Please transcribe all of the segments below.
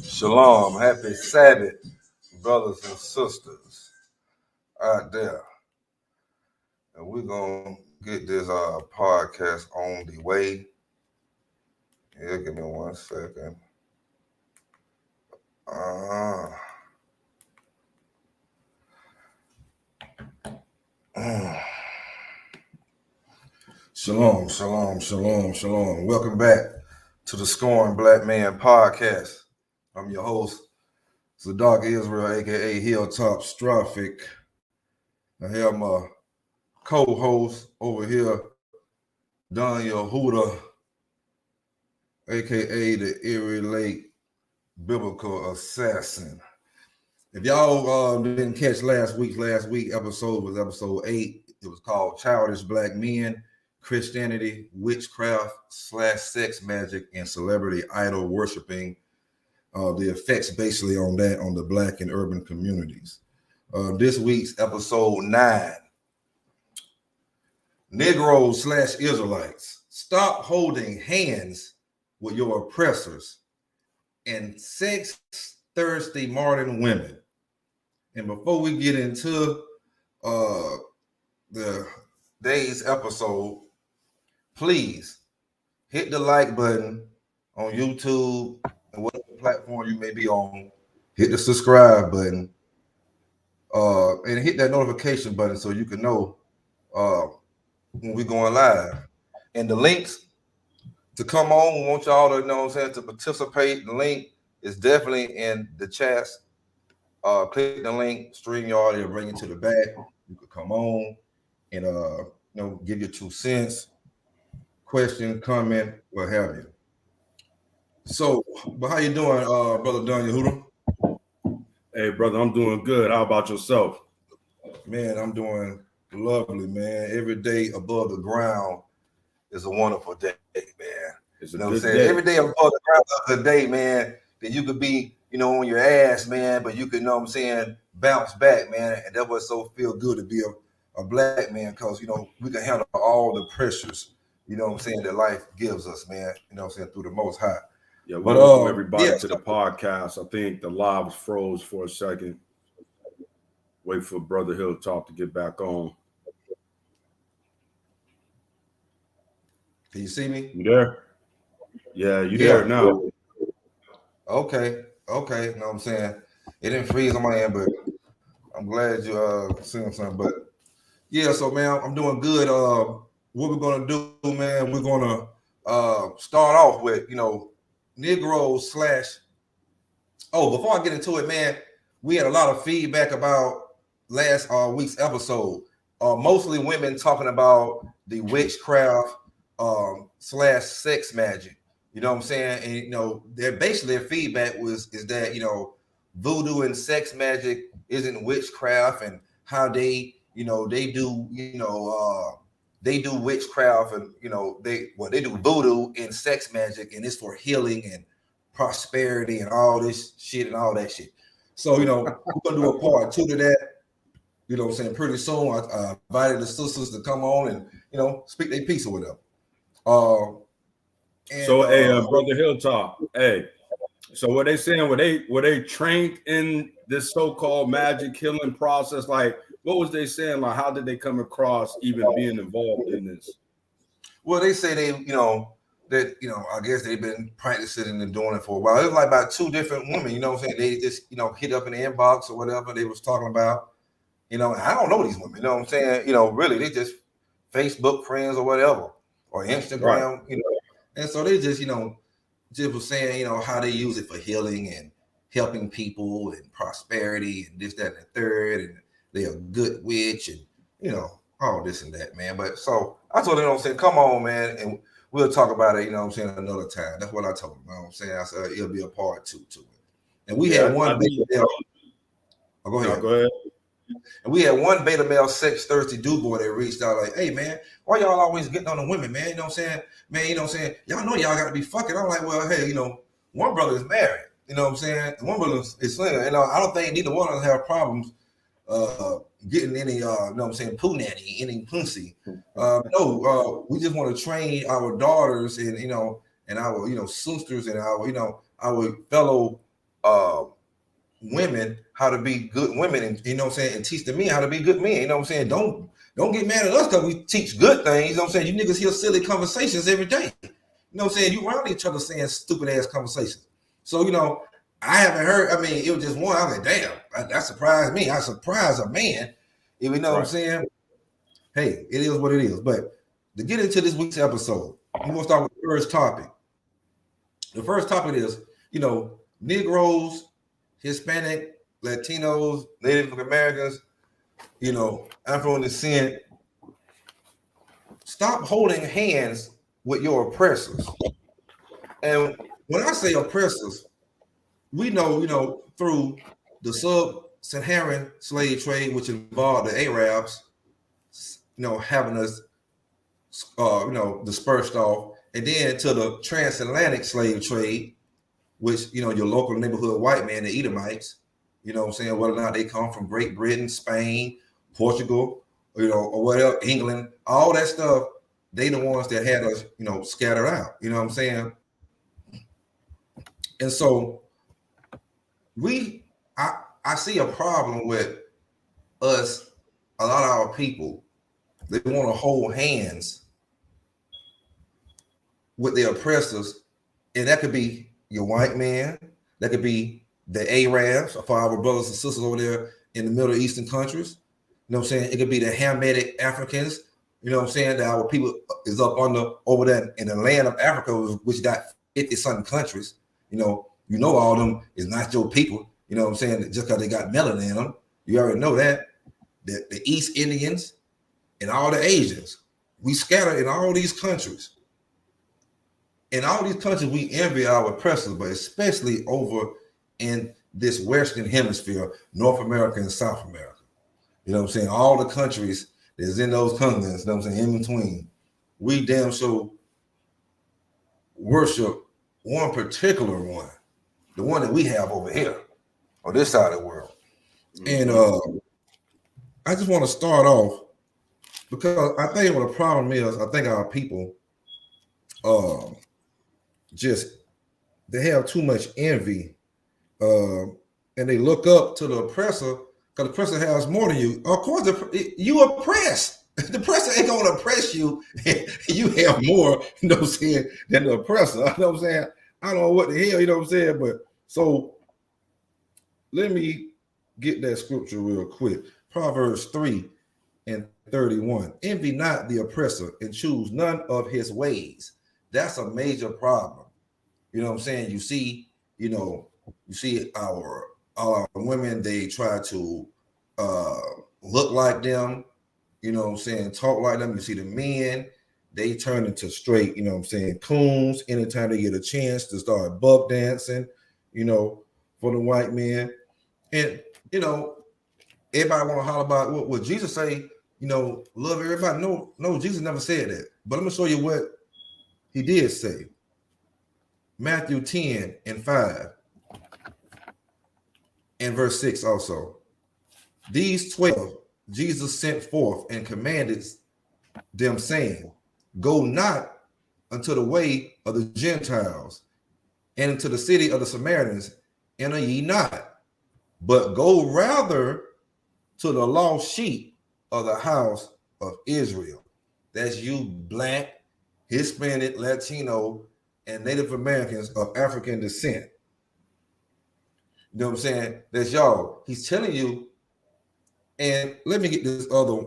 Shalom, happy Sabbath, brothers and sisters out there. And we're going to get this podcast on the way. Yeah, give me 1 second. Shalom, shalom, shalom, shalom. Welcome back to the Scoring Black Man podcast. I'm your host, Zadok Israel, aka HILLTOPSTROPHIC. I have my co-host over here, Don Yehuda, aka the Erie Lake Biblical Assassin. If y'all didn't catch last week episode was episode 8. It was called Childish Black Men, Christianity, Witchcraft / Sex Magic, and Celebrity Idol Worshiping. The effects basically on that on the Black and urban communities. This week's episode 9. Negroes / Israelites, stop holding hands with your oppressors and sex-thirsty modern women. And before we get into the day's episode, please hit the like button on YouTube and whatever platform you may be on. Hit the subscribe button and hit that notification button so you can know when we're going live. And the links to come on, we want y'all to know what I'm saying, to participate. The link is definitely in the chats. Click the link, StreamYard, it'll bring you to the back. You could come on and give your 2 cents, question, comment, what have you. So, but how you doing, brother Don Yehuda? Hey, brother, I'm doing good. How about yourself? Man, I'm doing lovely, man. Every day above the ground is a wonderful day, man. It's you know what I'm saying? Day. Every day above the ground is a day, man, that you could be, on your ass, man, but you could, bounce back, man. And that's what's so feel good to be a black man, because, we can handle all the pressures, that life gives us, man, through the Most High. Yeah, welcome everybody to the podcast. I think the live was froze for a second. Wait for Brother Hilltop to get back on. Can you see me? You there? Yeah, you there now. Okay. You know what I'm saying? It didn't freeze on my end, but I'm glad you seeing something. But yeah, so man, I'm doing good. What we're gonna do, man, we're gonna start off with, Negroes / before I get into it, man, we had a lot of feedback about last week's episode. Mostly women talking about the witchcraft / sex magic. You know what I'm saying? And their feedback is that voodoo and sex magic isn't witchcraft, and how they they do witchcraft, and they do voodoo and sex magic, and it's for healing and prosperity and all this shit and all that shit. So we're gonna do a part 2 to that. You know what I'm saying? Pretty soon, I invited the sisters to come on and speak their piece or whatever. Brother Hilltop, so what they saying? Were they trained in this so-called magic healing process? Like, what was they saying? Like, how did they come across even being involved in this? Well, they say they, I guess they've been practicing and doing it for a while. It was like about 2 different women, you know what I'm saying? They just, hit up in the inbox or whatever they was talking about. I don't know these women, you know what I'm saying? Really, they just Facebook friends or whatever, or Instagram, right. And so they just, just was saying, how they use it for healing and helping people and prosperity and this, that, and the third, and they're a good witch and, all this and that, man. But so I told them, come on, man, and we'll talk about it, another time. That's what I told them, you know what I'm saying? I said it'll be a part 2 to it. And we had one beta male. Go ahead. And we had one beta male sex thirsty dude boy that reached out like, hey, man, why y'all always getting on the women, man? You know what I'm saying? Man, y'all know y'all got to be fucking. I'm like, well, hey, one brother is married. You know what I'm saying? One brother is single. I don't think neither one of us have problems getting any, poo nanny, any pussy. No, we just want to train our daughters and, and our, sisters and our, our fellow women how to be good women, and you know what I'm saying, and teach the men how to be good men. You know what I'm saying? Don't get mad at us because we teach good things. You know what I'm saying? You niggas hear silly conversations every day. You know what I'm saying? You around each other saying stupid ass conversations. So, you know, I haven't heard, I mean, it was just one. I was like, damn, that surprised me. I surprised a man. If you know what I'm saying? Hey, it is what it is. But to get into this week's episode, we're gonna start with the first topic. The first topic is, you know, Negroes, Hispanic, Latinos, Native Americans, you know, Afro descent. Stop holding hands with your oppressors. And when I say oppressors, we know, you know, through the sub-Saharan slave trade, which involved the Arabs, you know, having us, you know, dispersed off, and then to the transatlantic slave trade, which, you know, your local neighborhood white man, the Edomites, you know what I'm saying, whether or not they come from Great Britain, Spain, Portugal, you know, or whatever, England, all that stuff, they the ones that had us, you know, scattered out, you know what I'm saying? And so I see a problem with us, a lot of our people, they want to hold hands with their oppressors, and that could be your white man, that could be the Arabs, for our brothers and sisters over there in the Middle Eastern countries. You know what I'm saying? It could be the Hamitic Africans, you know what I'm saying, that our people is up over there in the land of Africa, which got 50-something countries. You know all of them is not your people, you know what I'm saying, just because they got melanin in them. You already know that. The East Indians and all the Asians, we scatter in all these countries. In all these countries, we envy our oppressors, but especially over in this Western hemisphere, North America and South America. You know what I'm saying? All the countries that's in those continents, you know what I'm saying, in between, we damn so worship one particular one, the one that we have over here on this side of the world. And I just want to start off because I think what the problem is, I think our people just, they have too much envy, and they look up to the oppressor because the oppressor has more than you. Of course, you oppressed. The oppressor ain't gonna oppress you. You have more, you know what I'm saying, than the oppressor. You know what I'm saying? I don't know what the hell, you know what I'm saying, but so let me get that scripture real quick. Proverbs 3:31. Envy not the oppressor and choose none of his ways. That's a major problem. You know what I'm saying? You see all our women, they try to look like them, you know what I'm saying, talk like them. You see the men, they turn into straight, you know what I'm saying, coons anytime they get a chance to start buck dancing, you know, for the white men. And, you know, everybody want to holler about what Jesus say, you know, love everybody. No, Jesus never said that. But let me show you what he did say. Matthew 10:5 and verse 6 also. These 12 Jesus sent forth and commanded them, saying, go not unto the way of the Gentiles and into the city of the Samaritans, enter ye not, but go rather to the lost sheep of the house of Israel. That's you, Black, Hispanic, Latino, and Native Americans of African descent. You know what I'm saying? That's y'all. He's telling you, and let me get this other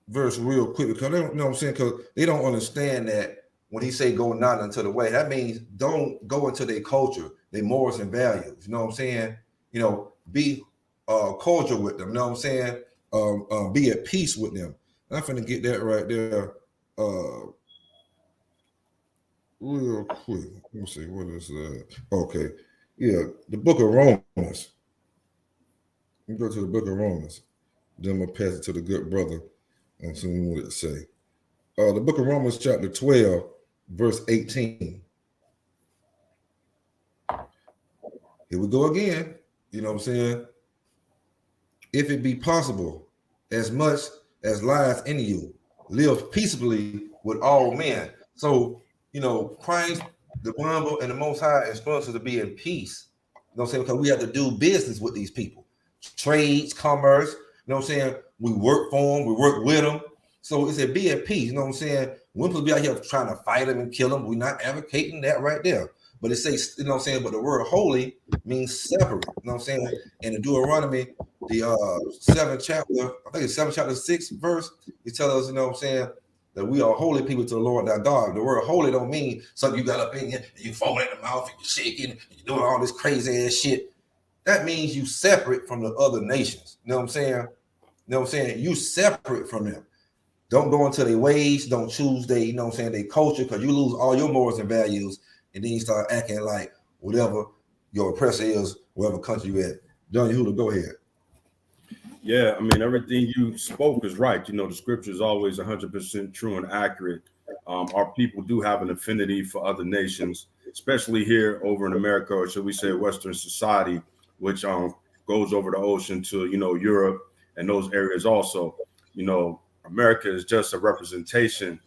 verse real quick, because they don't, you know what I'm saying, because they don't understand that when he say go not into the way, that means don't go into their culture, their morals and values. You know what I'm saying? You know, be cordial with them. You know what I'm saying? Be at peace with them. I'm finna get that right there real quick. Let me see, what is that? Okay. Yeah, the book of Romans. You go to the book of Romans. Then I'm gonna pass it to the good brother and see what it say. The book of Romans, chapter 12, verse 18. Here we go again. You know what I'm saying? If it be possible, as much as lieth in you, live peaceably with all men. So, you know, Christ the one and the Most High instructs us to be in peace. You know what I'm saying? Because we have to do business with these people, trades, commerce. You know what I'm saying? We work for them, we work with them. So it said be at peace. You know what I'm saying? We're supposed to be out here trying to fight them and kill them. We're not advocating that right there. But it says, you know what I'm saying? But the word holy means separate. You know what I'm saying? And in Deuteronomy, the 7th chapter, I think it's 7th chapter 6th verse, it tells us, you know what I'm saying, that we are holy people to the Lord thy God. The word holy don't mean something you got up in here and you foaming in the mouth and you're shaking and you're doing all this crazy ass shit. That means you separate from the other nations. You know what I'm saying? You know what I'm saying? You separate from them. Don't go into their ways. Don't choose their, you know what I'm saying, their culture, because you lose all your morals and values, and then you start acting like whatever your oppressor is, wherever country you at. John Hula, go ahead. Yeah, I mean, everything you spoke is right. You know, the scripture is always 100% true and accurate. Our people do have an affinity for other nations, especially here over in America, or should we say Western society, which goes over the ocean to, you know, Europe and those areas also. You know, America is just a representation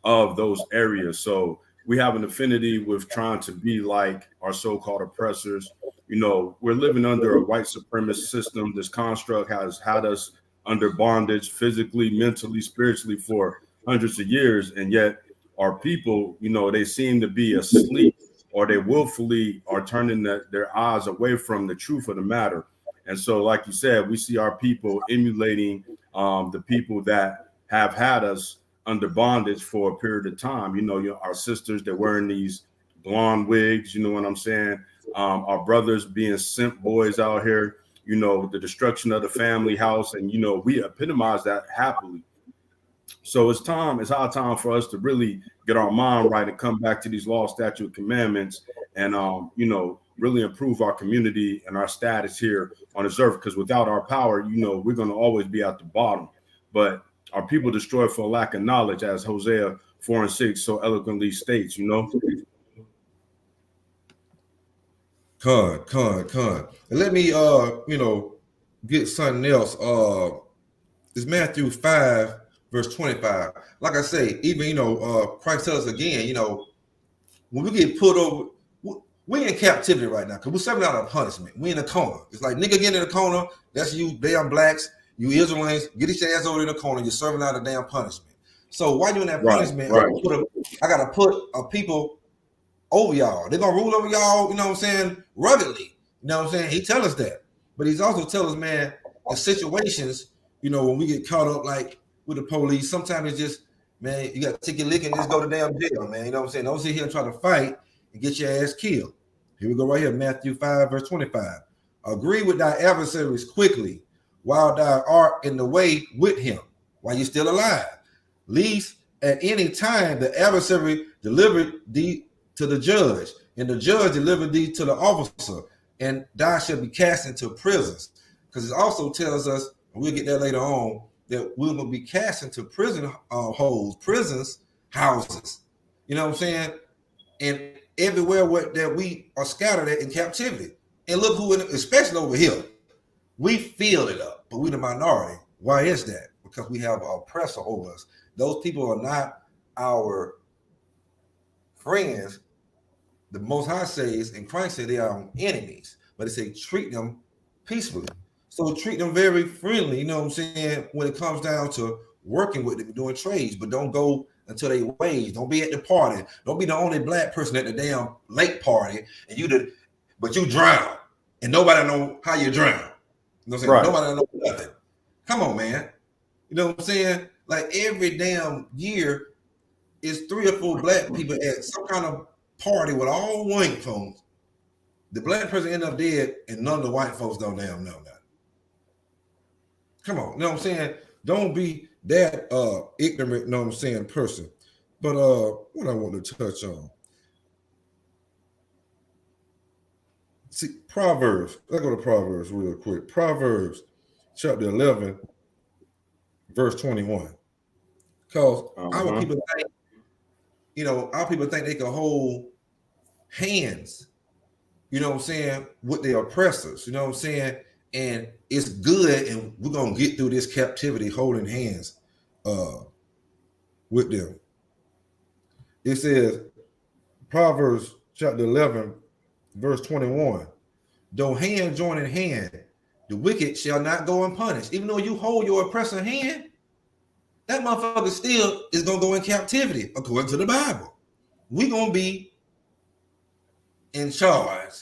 of those areas. So we have an affinity with trying to be like our so-called oppressors. You know, we're living under a white supremacist system. This construct has had us under bondage physically, mentally, spiritually for hundreds of years. And yet our people, you know, they seem to be asleep, or they willfully are turning their eyes away from the truth of the matter. And so, like you said, we see our people emulating the people that have had us under bondage for a period of time. You know, our sisters, they're wearing these blonde wigs, you know what I'm saying? Our brothers being simp boys out here, you know, the destruction of the family house. And, you know, we epitomize that happily. So it's high time for us to really get our mind right and come back to these law, statute, commandments, and, you know, really improve our community and our status here on this earth. Because without our power, you know, we're going to always be at the bottom. But our people destroyed for lack of knowledge, as Hosea 4:6 so eloquently states, you know. Con. And let me you know, get something else. It's Matthew 5, verse 25. Like I say, even, you know, Christ tells us again, you know, when we get put over, we're in captivity right now because we're serving out a punishment. We in a corner. It's like, nigga, get in the corner. That's you, damn blacks, you Israelites, get your ass over in the corner. You're serving out a damn punishment. So while you're in that punishment, I gotta put people over y'all. They're gonna rule over y'all, you know what I'm saying, ruggedly. You know what I'm saying? He tell us that. But he's also tell us, man, in situations, you know, when we get caught up like with the police, sometimes it's just, man, you gotta take your lick and just go to damn jail, man. You know what I'm saying? Don't sit here and try to fight and get your ass killed. Here we go right here, Matthew 5, verse 25. Agree with thy adversaries quickly while thou art in the way with him, while you're still alive. Lest at any time the adversary deliver thee to the judge, and the judge deliver thee to the officer, and thou shalt be cast into prisons. Because it also tells us, and we'll get that later on, that we will be cast into prison holes, prisons, houses. You know what I'm saying? And everywhere that we are scattered at in captivity. And look who, especially over here, we filled it up, but we're the minority. Why is that? Because we have an oppressor over us. Those people are not our friends. The Most High says, and Christ said, they are our enemies, but it say treat them peacefully. So treat them very friendly, you know what I'm saying, when it comes down to working with them, doing trades, but don't go until they ways. Don't be at the party. Don't be the only black person at the damn lake party, and but you drown, and nobody know how you drown. You know what I'm saying? Right. Nobody know nothing. Come on, man. You know what I'm saying? Like every damn year, it's 3 or 4 black people at some kind of party with all white folks. The black person end up dead, and none of the white folks don't damn know that. Come on, you know what I'm saying? Don't be that ignorant, you know what I'm saying, person. But what I want to touch on. See, Proverbs. Let's go to Proverbs real quick. Proverbs chapter 11, verse 21. Because our people think, you know, our people think they can hold hands, you know what I'm saying, with their oppressors, you know what I'm saying? And it's good, and we're going to get through this captivity holding hands with them. It says, Proverbs chapter 11, verse 21. Though hand join in hand, the wicked shall not go unpunished. Even though you hold your oppressor hand, that motherfucker still is going to go in captivity, according to the Bible. We're going to be in charge,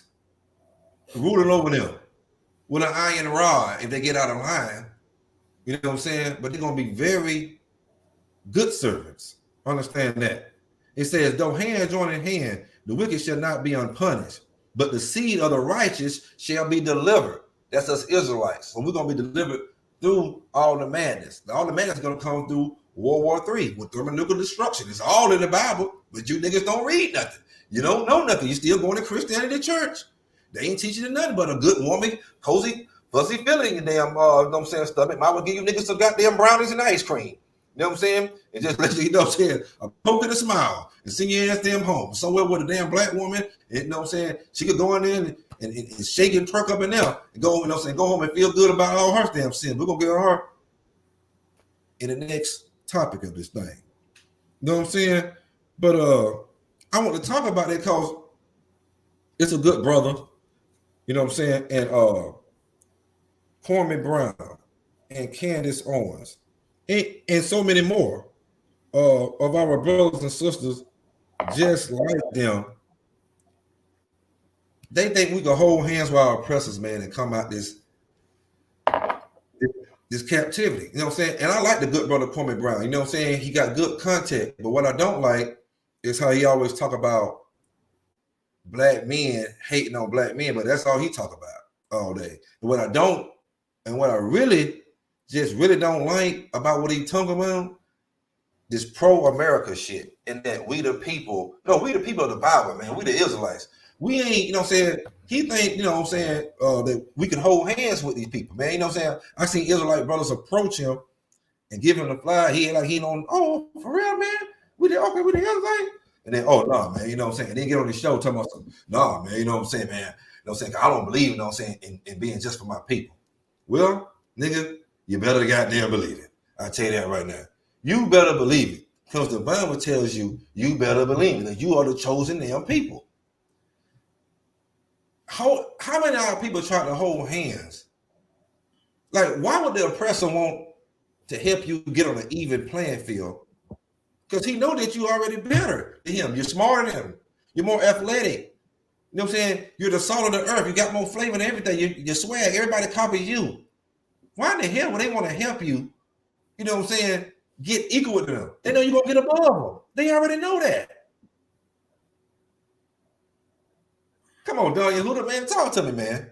ruling over them with an iron rod if they get out of line. You know what I'm saying? But they're going to be very good servants. Understand that. It says, though hand join in hand, the wicked shall not be unpunished, but the seed of the righteous shall be delivered. That's us Israelites. So we're going to be delivered through all the madness. All the madness is going to come through World War III with thermonuclear destruction. It's all in the Bible, but you niggas don't read nothing. You don't know nothing. You still going to Christianity church. They ain't teaching you nothing but a good, warm, cozy, fuzzy feeling in damn, you know what I'm saying, stomach. Might well give you niggas some goddamn brownies and ice cream. You know what I'm saying? And just let you know what I'm saying, a poke and a smile and send your ass damn home. Somewhere with a damn black woman, and, you know what I'm saying, she could go in there and shake and twerk up and down and go, you know what I'm saying, go home and feel good about all her damn sins. We're going to get on her in the next topic of this thing. You know what I'm saying? But I want to talk about that because it's a good brother, you know what I'm saying, and Kwame Brown and Candace Owens and so many more of our brothers and sisters just like them. They think we can hold hands with our oppressors, man, and come out this captivity. You know what I'm saying? And I like the good brother Kwame Brown. You know what I'm saying? He got good content. But what I don't like is how he always talk about black men hating on black men, but that's all he talk about all day. And what I really don't like about what he talking about, this pro-America shit, and that we the people of the Bible, man. We the Israelites. We ain't, you know what I'm saying? He think, you know what I'm saying, that we can hold hands with these people, man. You know what I'm saying? I seen Israelite brothers approach him and give him the fly. He don't, oh, for real, man? We the Israelite? And then, oh, no, man, you know what I'm saying? And then get on the show talking about something. No, man, you know what I'm saying, man? You know what I'm saying? I don't believe, you know what I'm saying, in being just for my people. Well, nigga, you better goddamn believe it. I tell you that right now. You better believe it. Because the Bible tells you, you better believe it, that you are the chosen damn people. How many of our people try to hold hands? Like, why would the oppressor want to help you get on an even playing field? Because he know that you already better than him. You're smarter than him. You're more athletic. You know what I'm saying? You're the salt of the earth. You got more flavor than everything. You swag. Everybody copies you. Why in the hell would they want to help you, you know what I'm saying, get equal with them? They know you're going to get above them. They already know that. Come on, Daniel Huda, man. Talk to me, man.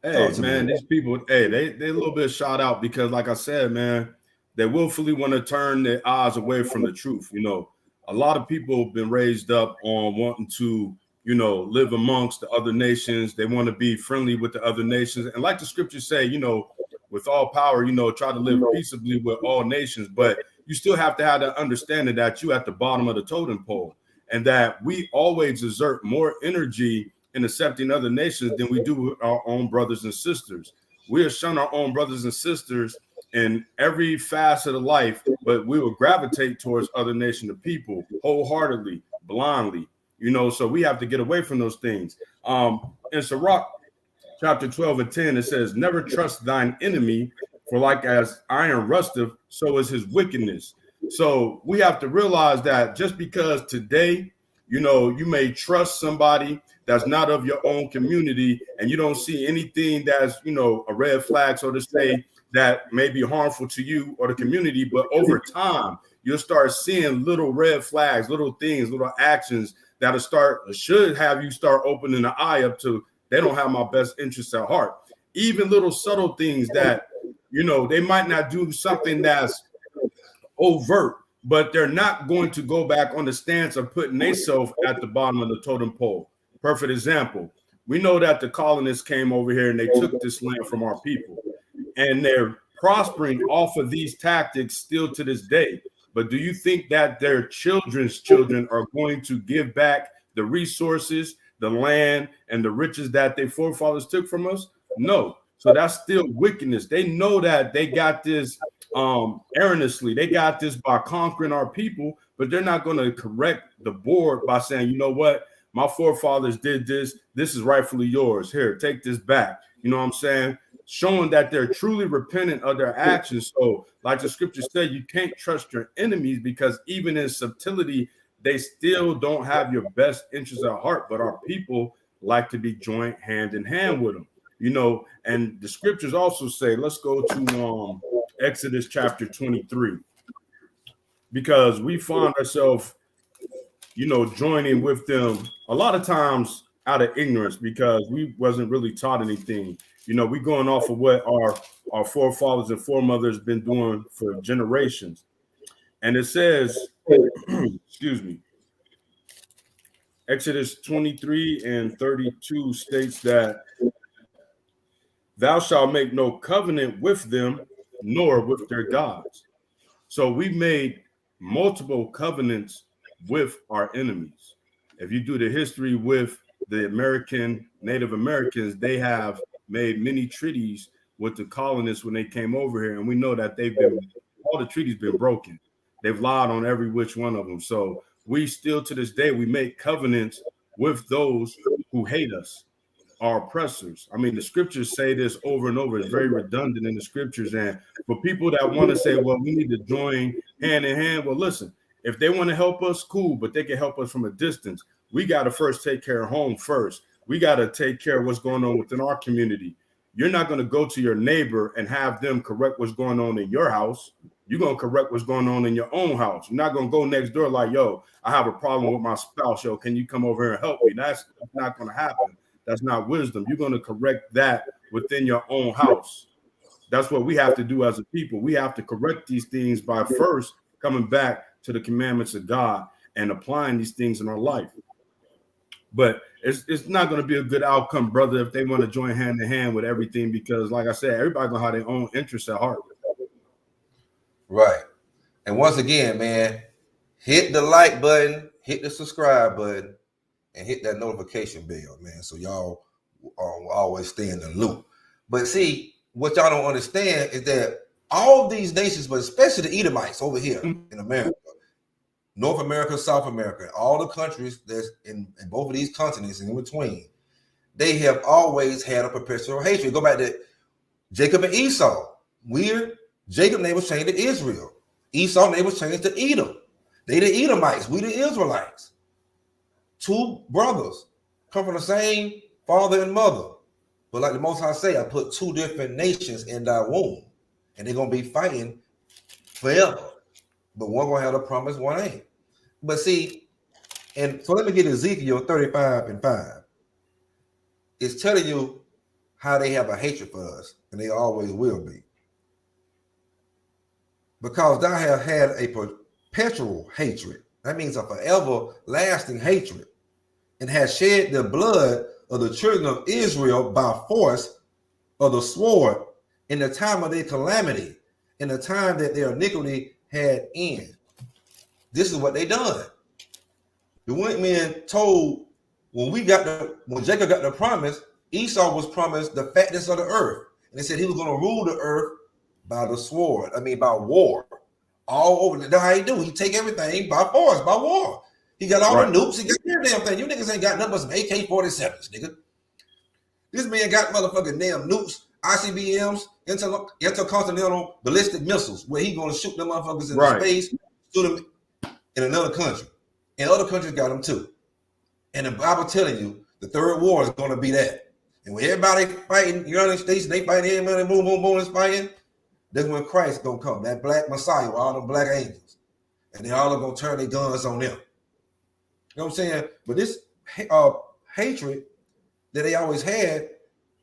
Hey, man, these people, hey, they a little bit shot out because, like I said, man, they willfully want to turn their eyes away from the truth. You know, a lot of people have been raised up on wanting to, you know, live amongst the other nations. They want to be friendly with the other nations. And like the scriptures say, you know, with all power, you know, try to live peaceably with all nations. But you still have to have that understanding that you at the bottom of the totem pole and that we always exert more energy in accepting other nations than we do with our own brothers and sisters. We have shown our own brothers and sisters in every facet of life, but we will gravitate towards other nations of people wholeheartedly, blindly, you know, so we have to get away from those things. In Sirach, chapter 12 and 10, it says, never trust thine enemy, for like as iron rusteth, so is his wickedness. So we have to realize that just because today, you know, you may trust somebody that's not of your own community and you don't see anything that's, you know, a red flag, so to say, that may be harmful to you or the community, but over time, you'll start seeing little red flags, little things, little actions that should have you start opening the eye up to, they don't have my best interests at heart. Even little subtle things that, you know, they might not do something that's overt, but they're not going to go back on the stance of putting themselves at the bottom of the totem pole. Perfect example. We know that the colonists came over here and they took this land from our people, and they're prospering off of these tactics still to this day. But do you think that their children's children are going to give back the resources, the land, and the riches that their forefathers took from us? No. So that's still wickedness. They know that they got this erroneously. They got this by conquering our people, but they're not going to correct the board by saying, you know what, my forefathers did this. This is rightfully yours. Here, take this back. You know what I'm saying? Showing that they're truly repentant of their actions. So, like the scripture said, you can't trust your enemies because even in subtlety, they still don't have your best interests at heart. But our people like to be joined hand in hand with them. You know, and the scriptures also say, let's go to Exodus chapter 23, because we find ourselves, you know, joining with them a lot of times out of ignorance because we wasn't really taught anything. You know, we going off of what our forefathers and foremothers been doing for generations. And it says, excuse me, Exodus 23 and 32 states that thou shalt make no covenant with them, nor with their gods. So we made multiple covenants with our enemies. If you do the history with the Native Americans, they have made many treaties with the colonists when they came over here. And we know that all the treaties been broken. They've lied on every which one of them. So we still to this day, we make covenants with those who hate us, our oppressors. I mean, the scriptures say this over and over. It's very redundant in the scriptures. And for people that want to say, well, we need to join hand in hand. Well, listen, if they want to help us, cool, but they can help us from a distance. We got to first take care of home first. We got to take care of what's going on within our community. You're not going to go to your neighbor and have them correct what's going on in your house. You're going to correct what's going on in your own house. You're not going to go next door like, yo, I have a problem with my spouse. Yo, can you come over here and help me? That's not going to happen. That's not wisdom. You're going to correct that within your own house. That's what we have to do as a people. We have to correct these things by first coming back to the commandments of God and applying these things in our life. But it's not going to be a good outcome, brother, if they want to join hand in hand with everything, because like I said, everybody going to have their own interests at heart. Right. And once again, man, hit the like button, hit the subscribe button, and hit that notification bell, man, so y'all will always stay in the loop. But see, what y'all don't understand is that all these nations, but especially the Edomites over here in America, North America, South America, all the countries that's in both of these continents and in between, they have always had a perpetual hatred. Go back to Jacob and Esau. Jacob name was changed to Israel. Esau name was changed to Edom. They the Edomites, we the Israelites. Two brothers come from the same father and mother. But like the Most High say, I put two different nations in thy womb. And they're going to be fighting forever. But one going to have a promise, one ain't. But see, and so let me get Ezekiel 35 and 5. It's telling you how they have a hatred for us. And they always will be. Because thou hast had a perpetual hatred. That means a forever lasting hatred. And has shed the blood of the children of Israel by force of the sword in the time of their calamity, in the time that their iniquity had end. This is what they done. The white men told when Jacob got the promise, Esau was promised the fatness of the earth. And they said he was going to rule the earth by the sword. By war. All over. That's how he do. He take everything by force, by war. He got all the nukes. He got every damn thing. You niggas ain't got nothing but some AK-47s, nigga. This man got motherfucking damn nukes, ICBMs, intercontinental ballistic missiles, where he gonna shoot them motherfuckers in space, shoot them in another country. And other countries got them too. And the Bible telling you the third war is gonna be that. And when everybody fighting, United States, they fighting everybody, boom, boom, boom, is fighting, that's when Christ gonna come, that black Messiah with all them black angels. And they all are gonna turn their guns on them. You know what I'm saying? But this hatred that they always had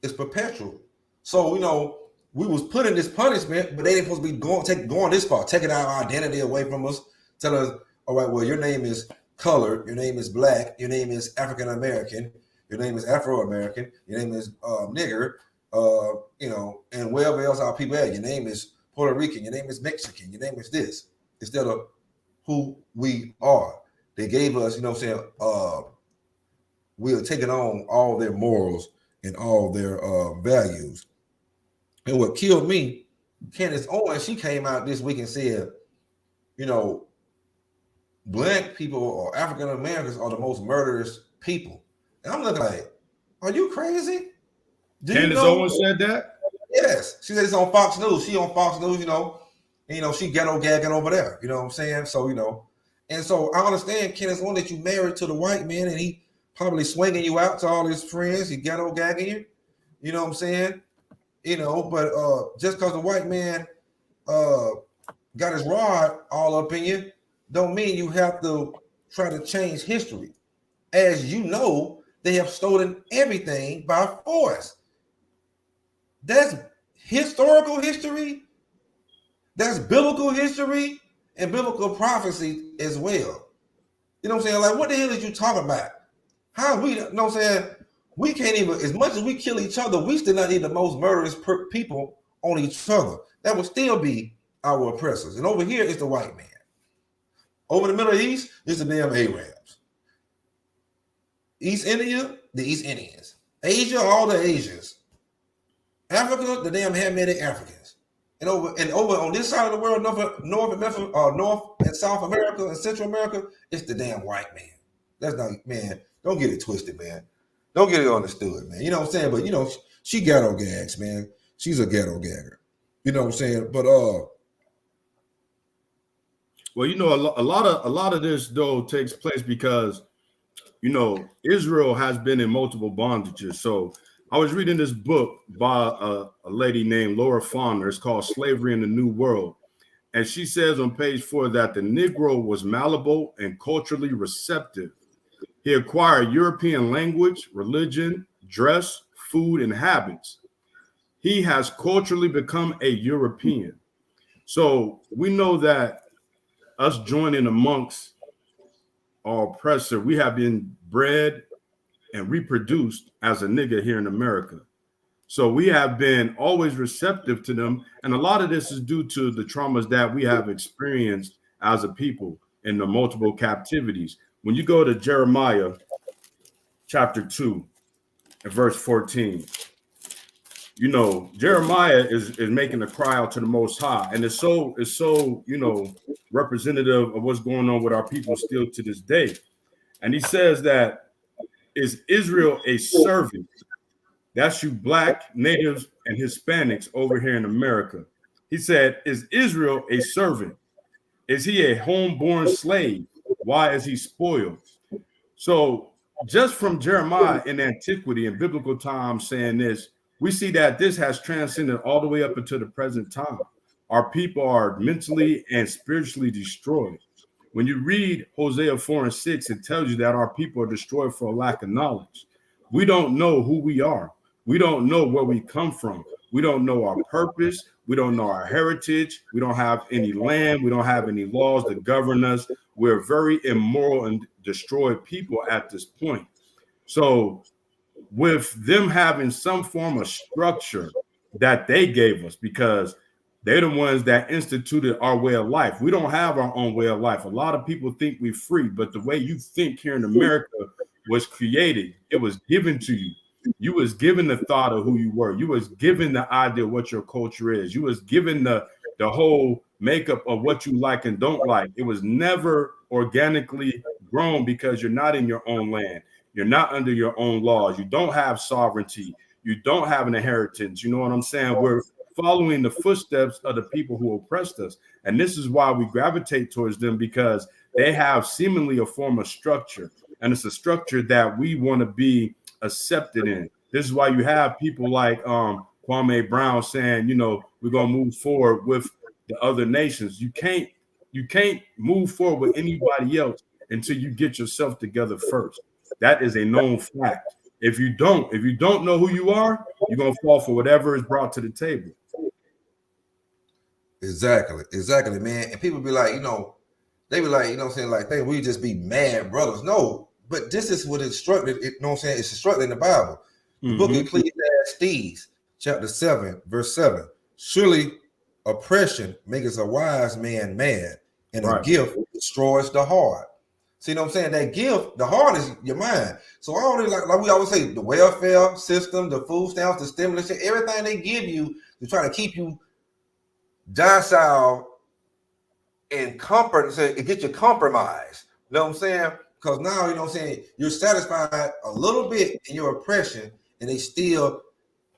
is perpetual. So, you know, we was put in this punishment, but they ain't supposed to be going this far, taking our identity away from us, tell us, all right, well, your name is colored, your name is black, your name is African American, your name is Afro American, your name is nigger, and wherever else our people are, your name is Puerto Rican, your name is Mexican, your name is this, instead of who we are. They gave us, you know what I'm saying, we are taking on all their morals and all their values. And what killed me, Candace Owens, she came out this week and said, you know, black people or African Americans are the most murderous people. And I'm looking like, are you crazy? Do you Candace know? Owens said that? Yes. She said it's on Fox News. She on Fox News, and, she ghetto gagging over there. You know what I'm saying? So, and so I understand Candace Owens that you married to the white man and he probably swinging you out to all his friends, he ghetto gagging you. You know what I'm saying? But just because the white man got his rod all up in you, don't mean you have to try to change history. As you know, they have stolen everything by force. That's historical history, that's biblical history, and biblical prophecy as well. You know what I'm saying? Like, what the hell is you talking about? How we, you know what I'm saying? We can't even, as much as we kill each other, we still not need the most murderous people on each other. That would still be our oppressors. And over here is the white man. Over the Middle East is the damn Arabs. East India, the East Indians. Asia, all the Asians. Africa, the damn Hamitic Africans. And over on this side of the world, North and South America and Central America, it's the damn white man. That's not, man, don't get it twisted, man. Don't get it understood, man. You know what I'm saying? But she ghetto gags, man. She's a ghetto gagger. You know what I'm saying? But well, a lot of this though takes place because Israel has been in multiple bondages. So I was reading this book by a lady named Laura Fauner. It's called Slavery in the New World. And she says on page 4 that the Negro was malleable and culturally receptive. He acquired European language, religion, dress, food, and habits. He has culturally become a European. So we know that us joining amongst our oppressor, we have been bred and reproduced as a nigga here in America. So we have been always receptive to them. And a lot of this is due to the traumas that we have experienced as a people in the multiple captivities. When you go to Jeremiah chapter 2 and verse 14, Jeremiah is making a cry out to the Most High. And it's so representative of what's going on with our people still to this day. And he says that, is Israel a servant? That's you black, natives, and Hispanics over here in America. He said, is Israel a servant? Is he a homeborn slave? Why is he spoiled? So just from Jeremiah in antiquity and biblical times saying this, we see that this has transcended all the way up into the present time. Our people are mentally and spiritually destroyed. When you read Hosea 4:6, it tells you that our people are destroyed for a lack of knowledge. We don't know who we are. We don't know where we come from. We don't know our purpose. We don't know our heritage. We don't have any land. We don't have any laws that govern us. We're very immoral and destroyed people at this point. So with them having some form of structure that they gave us, because they're the ones that instituted our way of life. We don't have our own way of life. A lot of people think we're free, but the way you think here in America was created. It was given to you. You was given the thought of who you were. You was given the idea of what your culture is. You was given the whole makeup of what you like and don't like. It was never organically grown because you're not in your own land. You're not under your own laws. You don't have sovereignty. You don't have an inheritance. You know what I'm saying? We're following the footsteps of the people who oppressed us. And this is why we gravitate towards them, because they have seemingly a form of structure. And it's a structure that we want to be accepted in. This is why you have people like KWAME Brown saying, we're going to move forward with the other nations. You can't move forward with anybody else until you get yourself together first. That is a known fact. If you don't know who you are, you're going to fall for whatever is brought to the table. Exactly, man. And people be like, they be like, like, hey, we just be mad brothers. No, but this is what it's instructed. It's instructed in the Bible. The book of Ecclesiastes, chapter 7, verse 7. Surely oppression makes a wise man mad, and a gift destroys the heart. See what I'm saying? That gift, the heart is your mind. So all this, like we always say, the welfare system, the food stamps, the stimulus, everything they give you to try to keep you docile and comfort, so it gets you compromised. You know what I'm saying? Because now, you know what I'm saying, you're satisfied a little bit in your oppression, and they still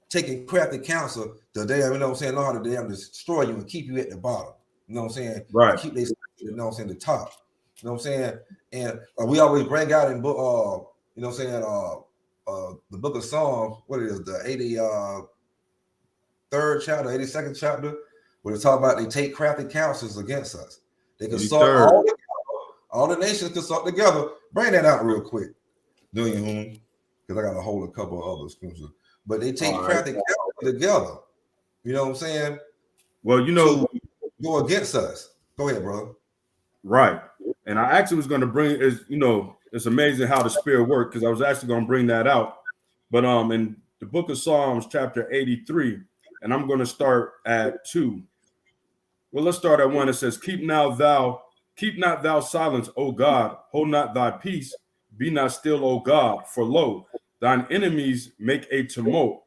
taking crafty counsel to damn, you know what I'm saying, know how to damn destroy you and keep you at the bottom. You know what I'm saying? Right. And keep they, you know what I'm saying, the top. You know what I'm saying? And we always bring out in book, you know what I'm saying, the book of Psalms, what it is, the 83rd chapter, 82nd chapter, where they talk about they take crafty counsels against us. They consult all the nations consult together. Bring that out real quick, do you, Hoon? Because I got to hold a couple of other scriptures. But they take crafty counsel together. You know what I'm saying? Well, you know, to go against us. Go ahead, brother. Right. And I actually was going to bring is, you know, it's amazing how the spirit worked, because I was actually going to bring that out. But in the book of Psalms, chapter 83, and I'm going to start at 2. Well, let's start at 1. It says, keep not thou silence, O God, hold not thy peace, be not still, O God, for lo, thine enemies make a tumult,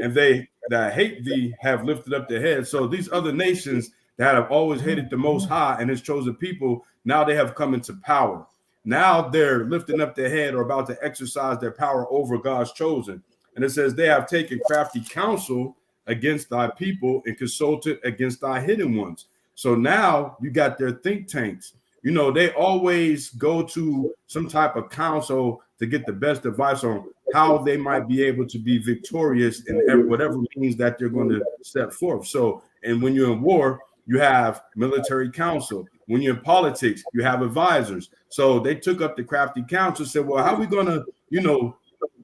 and they that hate thee have lifted up their head. So these other nations that have always hated the Most High and his chosen people, now they have come into power. Now they're lifting up their head or about to exercise their power over God's chosen. And it says they have taken crafty counsel against thy people and consulted against thy hidden ones. So now you got their think tanks. You know, they always go to some type of counsel to get the best advice on how they might be able to be victorious in whatever means that they're going to step forth. So, and when you're in war, you have military counsel. When you're in politics, you have advisors. So they took up the crafty counsel, said, well, how are we going to, you know,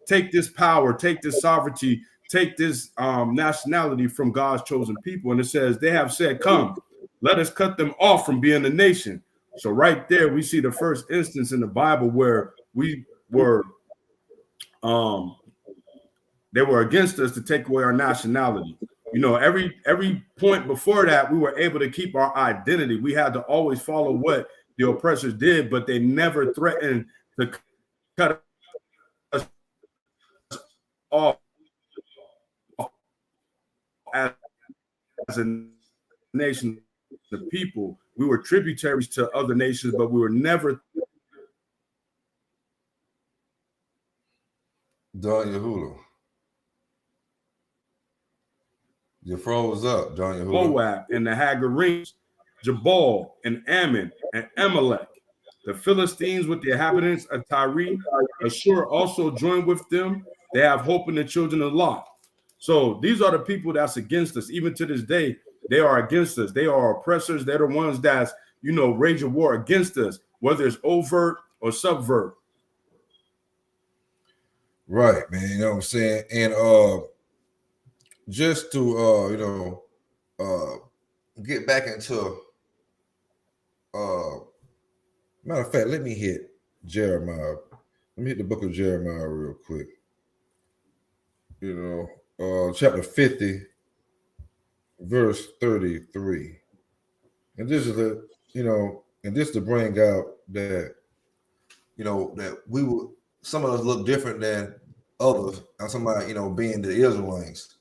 take this power, take this sovereignty, take this nationality from God's chosen people? And it says they have said, come, let us cut them off from being a nation. So right there, we see the first instance in the Bible where we were, they were against us to take away our nationality. You know, every point before that, we were able to keep our identity. We had to always follow what the oppressors did, but they never threatened to cut us off as a nation, the people. We were tributaries to other nations, but we were never. Don Yahuda. You froze up, Don Yahuda. Moab and the Hagarenes, Jabal and Ammon and Amalek, the Philistines with the inhabitants of Tyre, Ashur also joined with them. They have hope in the children of Lot. So these are the people that's against us. Even to this day, they are against us. They are oppressors. They're the ones that's, you know, rage a war against us, whether it's overt or subvert. Right, man. You know what I'm saying? And just to you know, get back into matter of fact, let me hit Jeremiah. Let me hit the book of Jeremiah real quick. You know, chapter 50, verse 33. And this is a, you know, and this to bring out that, you know, that we will, some of us look different than others, and somebody, you know, being the Israelites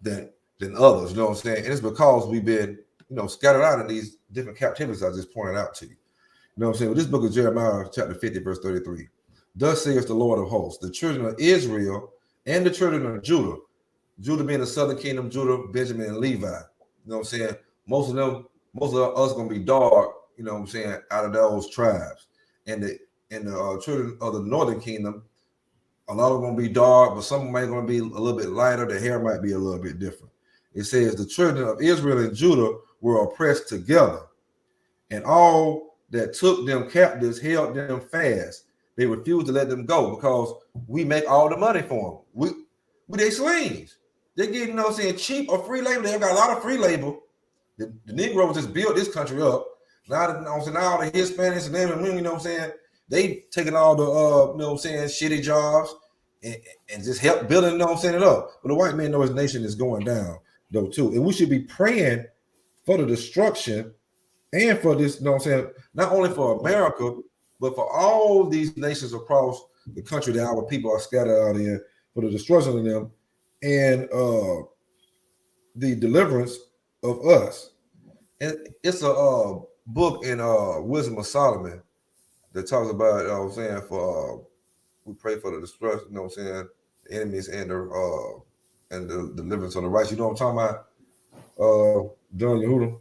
than others, you know what I'm saying? And it's because we've been, you know, scattered out in these different captivities I just pointed out to you. You know what I'm saying? With this book of Jeremiah, chapter 50, verse 33. Thus saith the Lord of hosts, the children of Israel and the children of Judah, Judah being the southern kingdom, Judah, Benjamin, and Levi. You know what I'm saying? Most of us gonna be dark, you know what I'm saying, out of those tribes. And the children of the northern kingdom, a lot of them gonna be dark, but some might gonna be a little bit lighter. The hair might be a little bit different. It says the children of Israel and Judah were oppressed together, and all that took them captives held them fast. They refused to let them go because we make all the money for them. We they slaves. They get, you know what I'm saying, cheap or free labor. They got a lot of free labor. The Negroes just built this country up. Now, you know what I'm saying, now the Hispanics and them, you know what I'm saying, they taking all the, you know what I'm saying, shitty jobs and just help building, you know what I'm saying, it up. But the white man knows his nation is going down, though, too. And we should be praying for the destruction and for this, you know what I'm saying, not only for America, but for all these nations across the country that our people are scattered out in, for the destruction of them, and the deliverance of us. And it's a book in Wisdom of Solomon that talks about, you know what I'm saying, for we pray for the destruction, you know what I'm saying, the enemies and the deliverance of the righteous. You know what I'm talking about, John Yehuda?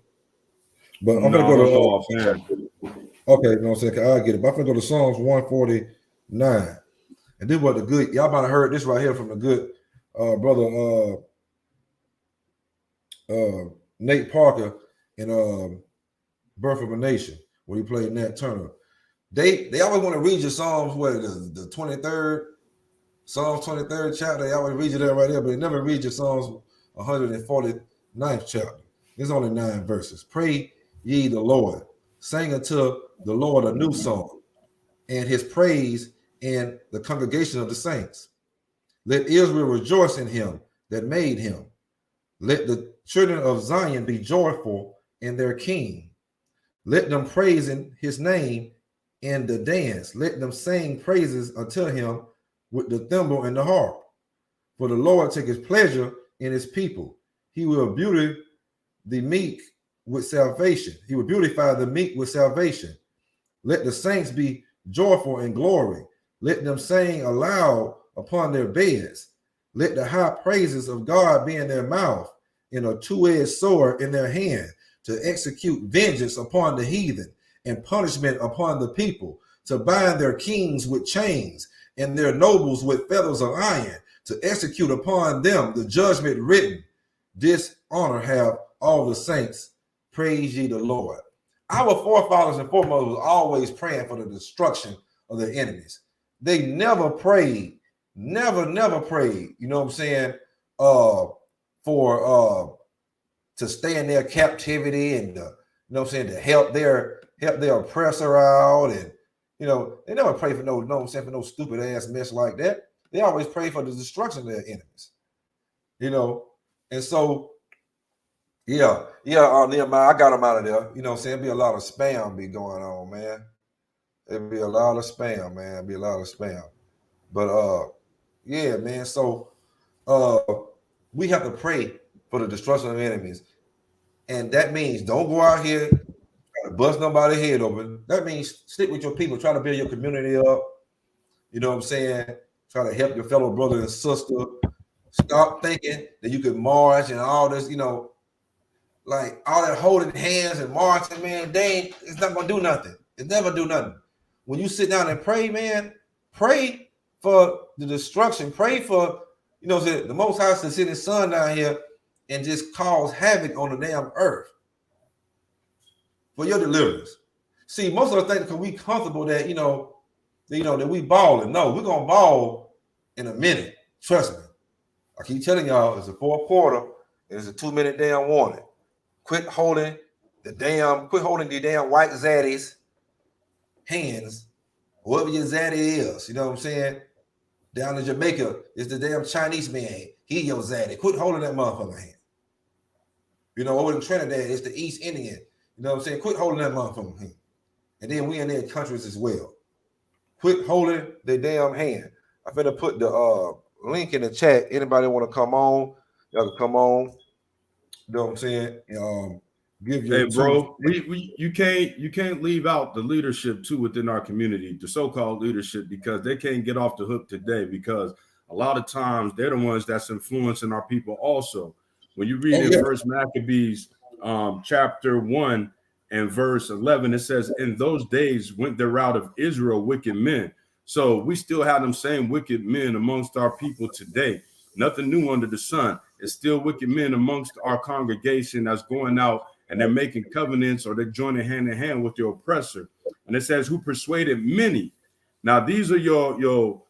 But I'm gonna go to okay, you know what I'm saying? I get it. But I'm gonna go to Psalms 149. And this was the good, y'all might have heard this right here from the good brother Nate Parker in Birth of a Nation, where he played Nat Turner. They always want to read your Psalms, what, the 23rd, Psalms 23rd chapter. They always read you there right there, but they never read your Psalms 149th chapter. There's only 9 verses. Pray ye the Lord. Sing unto the Lord a new song, and his praise in the congregation of the saints. Let Israel rejoice in him that made him. Let the children of Zion be joyful in their king. Let them praise in his name in the dance. Let them sing praises unto him with the thimble and the harp. For the Lord taketh pleasure in his people. He will beauty the meek with salvation. He will beautify the meek with salvation. Let the saints be joyful in glory. Let them sing aloud upon their beds. Let the high praises of God be in their mouth, and a two-edged sword in their hand, to execute vengeance upon the heathen and punishment upon the people, to bind their kings with chains and their nobles with fetters of iron, to execute upon them the judgment written. This honor have all the saints. Praise ye the Lord. Our forefathers and foremothers was always praying for the destruction of their enemies. They never prayed, never prayed, you know what I'm saying, for to stay in their captivity and you know what I'm saying, to help their oppressor out. And you know, they never pray for no, you know what I'm saying, for no stupid ass mess like that. They always pray for the destruction of their enemies, you know. And so yeah, Nehemiah, I got them out of there. You know what I'm saying? It'd be a lot of spam be going on, man. It'd be a lot of spam, man. It'd be a lot of spam. But yeah, man. So we have to pray for the destruction of enemies. And that means don't go out here try to bust nobody's head open. That means stick with your people, try to build your community up. You know what I'm saying? Try to help your fellow brother and sister. Stop thinking that you could march and all this, you know, like all that holding hands and marching, man, it's not gonna do nothing. It never do nothing. When you sit down and pray, man, pray for the destruction. Pray for, you know, the Most High to send his son down here and just cause havoc on the damn earth for your deliverance. See, most of us think because we comfortable that, you know, that we balling. No, we're gonna ball in a minute. Trust me. I keep telling y'all, it's a 4th quarter, and it's a 2-minute damn warning. Quit holding the damn white zaddies hands, whoever your zaddy is. You know what I'm saying? Down in Jamaica, it's the damn Chinese man. He your zaddy. Quit holding that motherfucker hand. You know, over in Trinidad, it's the East Indian. You know what I'm saying? Quit holding that motherfucker hand. And then we in their countries as well. Quit holding their damn hand. I'm finna put the link in the chat. Anybody want to come on? Y'all can come on. You know what I'm saying? Give your hey, bro, you can't leave out the leadership too within our community, the so-called leadership, because they can't get off the hook today, because a lot of times they're the ones that's influencing our people also. When you read in First Maccabees chapter 1 and verse 11, it says, in those days went there out of Israel wicked men. So we still have them same wicked men amongst our people today. Nothing new under the sun. It's still wicked men amongst our congregation that's going out and they're making covenants, or they're joining hand in hand with your oppressor. And it says, who persuaded many. Now, these are your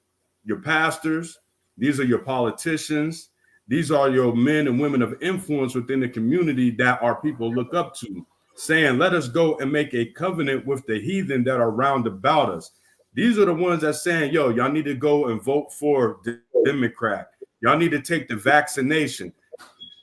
pastors. These are your politicians. These are your men and women of influence within the community that our people look up to, saying, let us go and make a covenant with the heathen that are round about us. These are the ones that saying, yo, y'all need to go and vote for the Democrat. Y'all need to take the vaccination.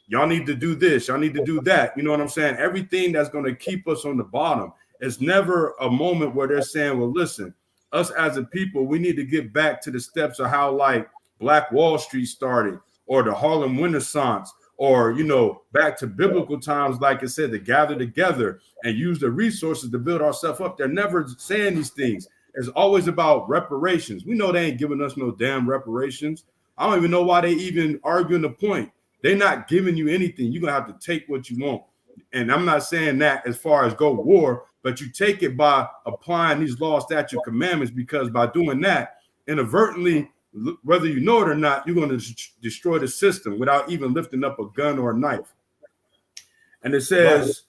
Y'all need to do this. Y'all need to do that. You know what I'm saying? Everything that's going to keep us on the bottom. It's never a moment where they're saying, well, listen, us as a people, we need to get back to the steps of how like Black Wall Street started, or the Harlem Renaissance, or, you know, back to biblical times, like I said, to gather together and use the resources to build ourselves up. They're never saying these things. It's always about reparations. We know they ain't giving us no damn reparations. I don't even know why they even arguing the point. They're not giving you anything. You're going to have to take what you want. And I'm not saying that as far as go war, but you take it by applying these laws, statute, commandments, because by doing that, inadvertently, whether you know it or not, you're going to destroy the system without even lifting up a gun or a knife. And it says,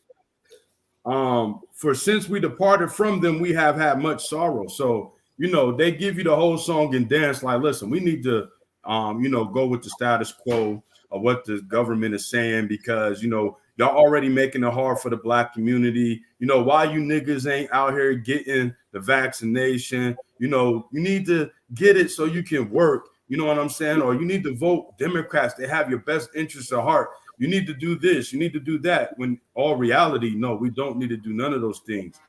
for since we departed from them, we have had much sorrow. So, you know, they give you the whole song and dance like, listen, we need to, you know, go with the status quo of what the government is saying, because, you know, y'all already making it hard for the Black community. You know, why you niggas ain't out here getting the vaccination? You know, you need to get it so you can work. You know what I'm saying? Or you need to vote Democrats. They have your best interests at heart. You need to do this. You need to do that. When all reality, no, we don't need to do none of those things.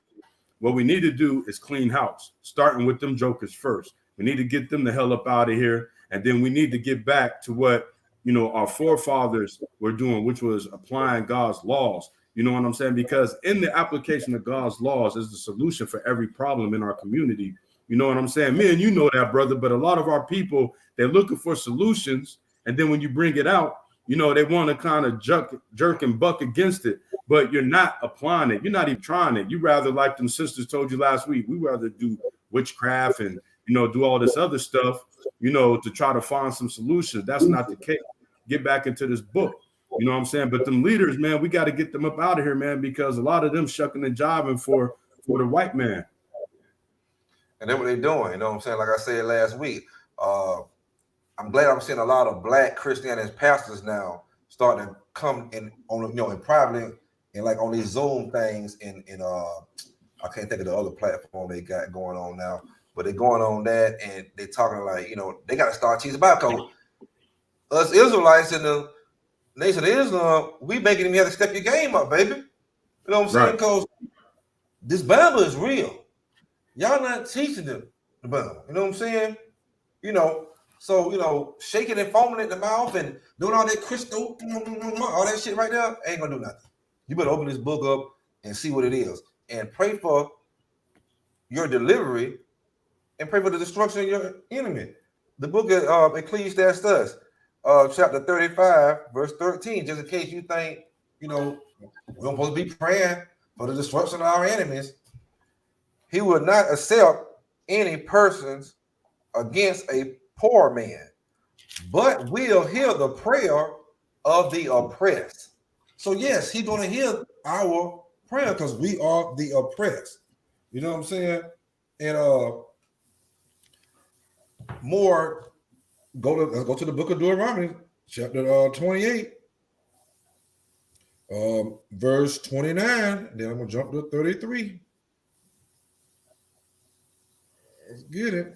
What we need to do is clean house, starting with them jokers first. We need to get them the hell up out of here. And then we need to get back to what, you know, our forefathers were doing, which was applying God's laws. You know what I'm saying? Because in the application of God's laws is the solution for every problem in our community. You know what I'm saying? Me and you know that, brother. But a lot of our people, they're looking for solutions. And then when you bring it out, you know, they want to kind of jerk and buck against it. But you're not applying it. You're not even trying it. You rather, like them sisters told you last week, we rather do witchcraft and, you know, do all this other stuff, you know, to try to find some solutions. That's not the case. Get back into this book. You know what I'm saying? But them leaders, man, we got to get them up out of here, man, because a lot of them shucking and jiving for the white man. And that's what they're doing. You know what I'm saying? Like I said last week, I'm glad I'm seeing a lot of Black Christian pastors now starting to come in on, you know, in privately and like on these Zoom things in I can't think of the other platform they got going on now, but they're going on that and they're talking like, you know, they got to start teaching about code. Us Israelites in the nation of Islam, we making them have to step your game up, baby. You know what I'm saying? Because this Bible is real. Y'all not teaching them the Bible. You know what I'm saying? You know, so, you know, shaking and foaming at the mouth and doing all that crystal, all that shit right there, ain't gonna do nothing. You better open this book up and see what it is and pray for your delivery and pray for the destruction of your enemy. The book of Ecclesiastes, chapter 35, verse 13, just in case you think, you know, we're supposed to be praying for the destruction of our enemies. He will not accept any persons against a poor man, but will hear the prayer of the oppressed. So yes, he's going to hear our prayer because we are the oppressed. You know what I'm saying? And more, let's go to the book of Deuteronomy, chapter 28, verse 29. Then I'm going to jump to 33. Let's get it.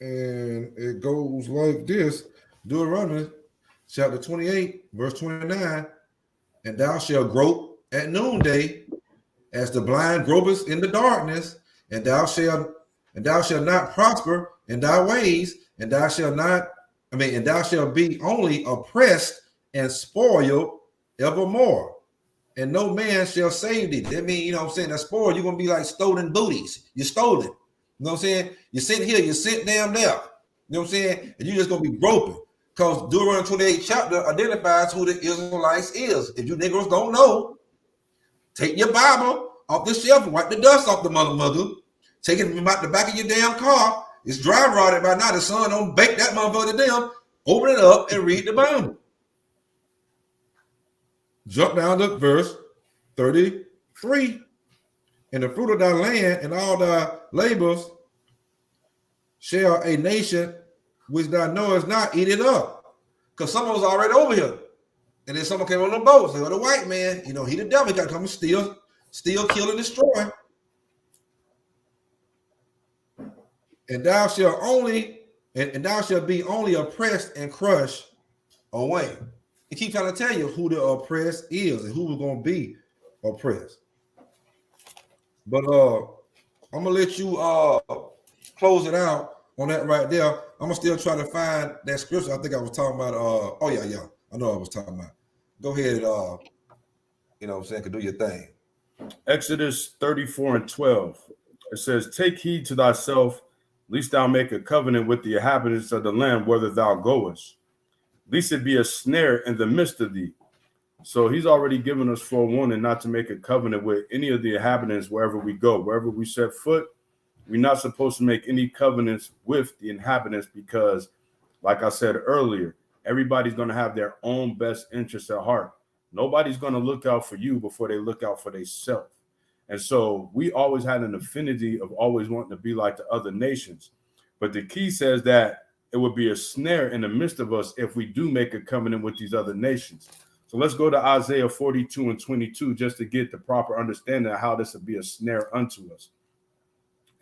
And it goes like this. Deuteronomy chapter 28, verse 29. And thou shalt grope at noonday as the blind gropest in the darkness, and thou shalt not prosper in thy ways, and thou shalt be only oppressed and spoiled evermore. And no man shall save thee. That means, you know what I'm saying, that spoil, you're going to be like stolen booties. You're stolen. You know what I'm saying? You're sitting here, you're sitting down there. You know what I'm saying? And you're just going to be groping. Because Deuteronomy 28 chapter identifies who the Israelites is. If you Negroes don't know, take your Bible off the shelf and wipe the dust off the mother. Take it from out the back of your damn car. It's dry rotted by now. The sun don't bake that motherfucker down. Open it up and read the Bible. Jump down to verse 33. And the fruit of thy land and all thy labors shall a nation which thou knowest not eat it up. Because some of us already over here. And then someone came on the boat. Say, well, the white man, you know, he the devil. He got to come and steal, kill, and destroy. And thou shalt be only oppressed and crushed away. He keeps trying to tell you who the oppressed is and who we're going to be. oppressed. But I'm gonna let you close it out on that right there. I'm gonna still try to find that scripture. I think I was talking about oh yeah. I know I was talking about. Go ahead, you know what I'm saying, could do your thing. Exodus 34:12. It says, "Take heed to thyself, lest thou make a covenant with the inhabitants of the land whither thou goest, lest it be a snare in the midst of thee." So he's already given us forewarning not to make a covenant with any of the inhabitants wherever we go. Wherever we set foot, we're not supposed to make any covenants with the inhabitants because, like I said earlier, everybody's going to have their own best interests at heart. Nobody's going to look out for you before they look out for themselves. And so we always had an affinity of always wanting to be like the other nations. But the key says that it would be a snare in the midst of us if we do make a covenant with these other nations. So let's go to Isaiah 42:22 just to get the proper understanding of how this would be a snare unto us.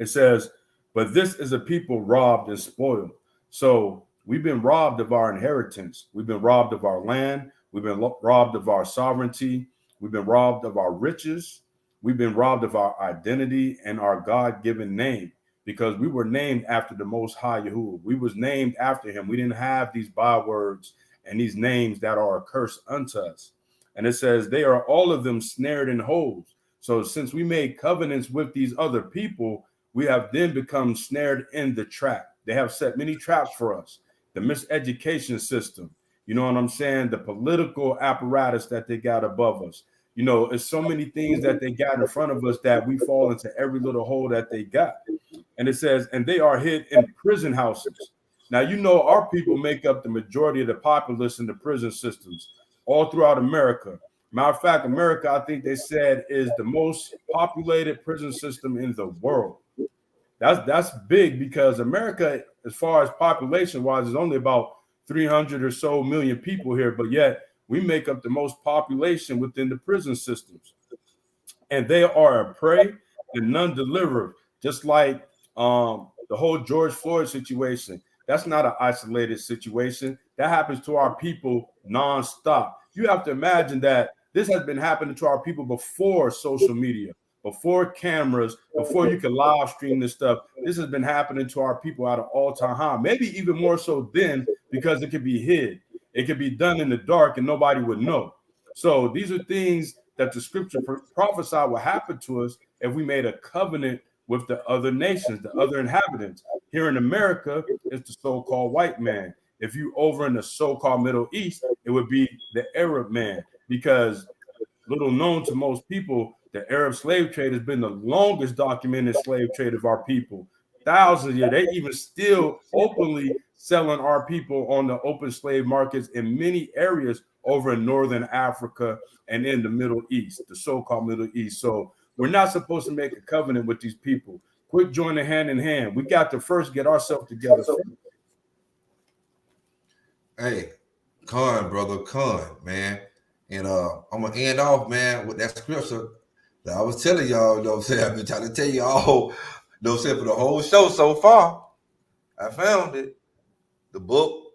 It says, "But this is a people robbed and spoiled." So we've been robbed of our inheritance. We've been robbed of our land. We've been robbed of our sovereignty. We've been robbed of our riches. We've been robbed of our identity and our God-given name because we were named after the Most High Yahuwah. We was named after him. We didn't have these bywords and these names that are a curse unto us. And it says they are all of them snared in holes. So since we made covenants with these other people, we have then become snared in the trap. They have set many traps for us. The miseducation system, you know what I'm saying? The political apparatus that they got above us. You know, it's so many things that they got in front of us that we fall into every little hole that they got. And it says, and they are hid in prison houses. Now, you know, our people make up the majority of the populace in the prison systems all throughout America. Matter of fact, America, I think they said, is the most populated prison system in the world. That's big because America, as far as population wise, is only about 300 or so million people here, but yet we make up the most population within the prison systems. And they are a prey and none delivered, just like the whole George Floyd situation. That's not an isolated situation. That happens to our people nonstop. You have to imagine that this has been happening to our people before social media, before cameras, before you can live stream this stuff. This has been happening to our people at an all-time high, maybe even more so then because it could be hid. It could be done in the dark and nobody would know. So these are things that the scripture prophesied would happen to us if we made a covenant with the other nations, the other inhabitants. Here in America, it's the so-called white man. If you over in the so-called Middle East, it would be the Arab man, because little known to most people, the Arab slave trade has been the longest documented slave trade of our people. Thousands of years. They even still openly selling our people on the open slave markets in many areas over in Northern Africa and in the Middle East, the so-called Middle East. So we're not supposed to make a covenant with these people. Quit joining hand in hand. We got to first get ourselves together. Hey, brother, man. And I'm gonna end off, man, with that scripture that I was telling y'all, you know what I'm saying? I've been trying to tell you all, you know what I'm saying, for the whole show so far. I found it. The book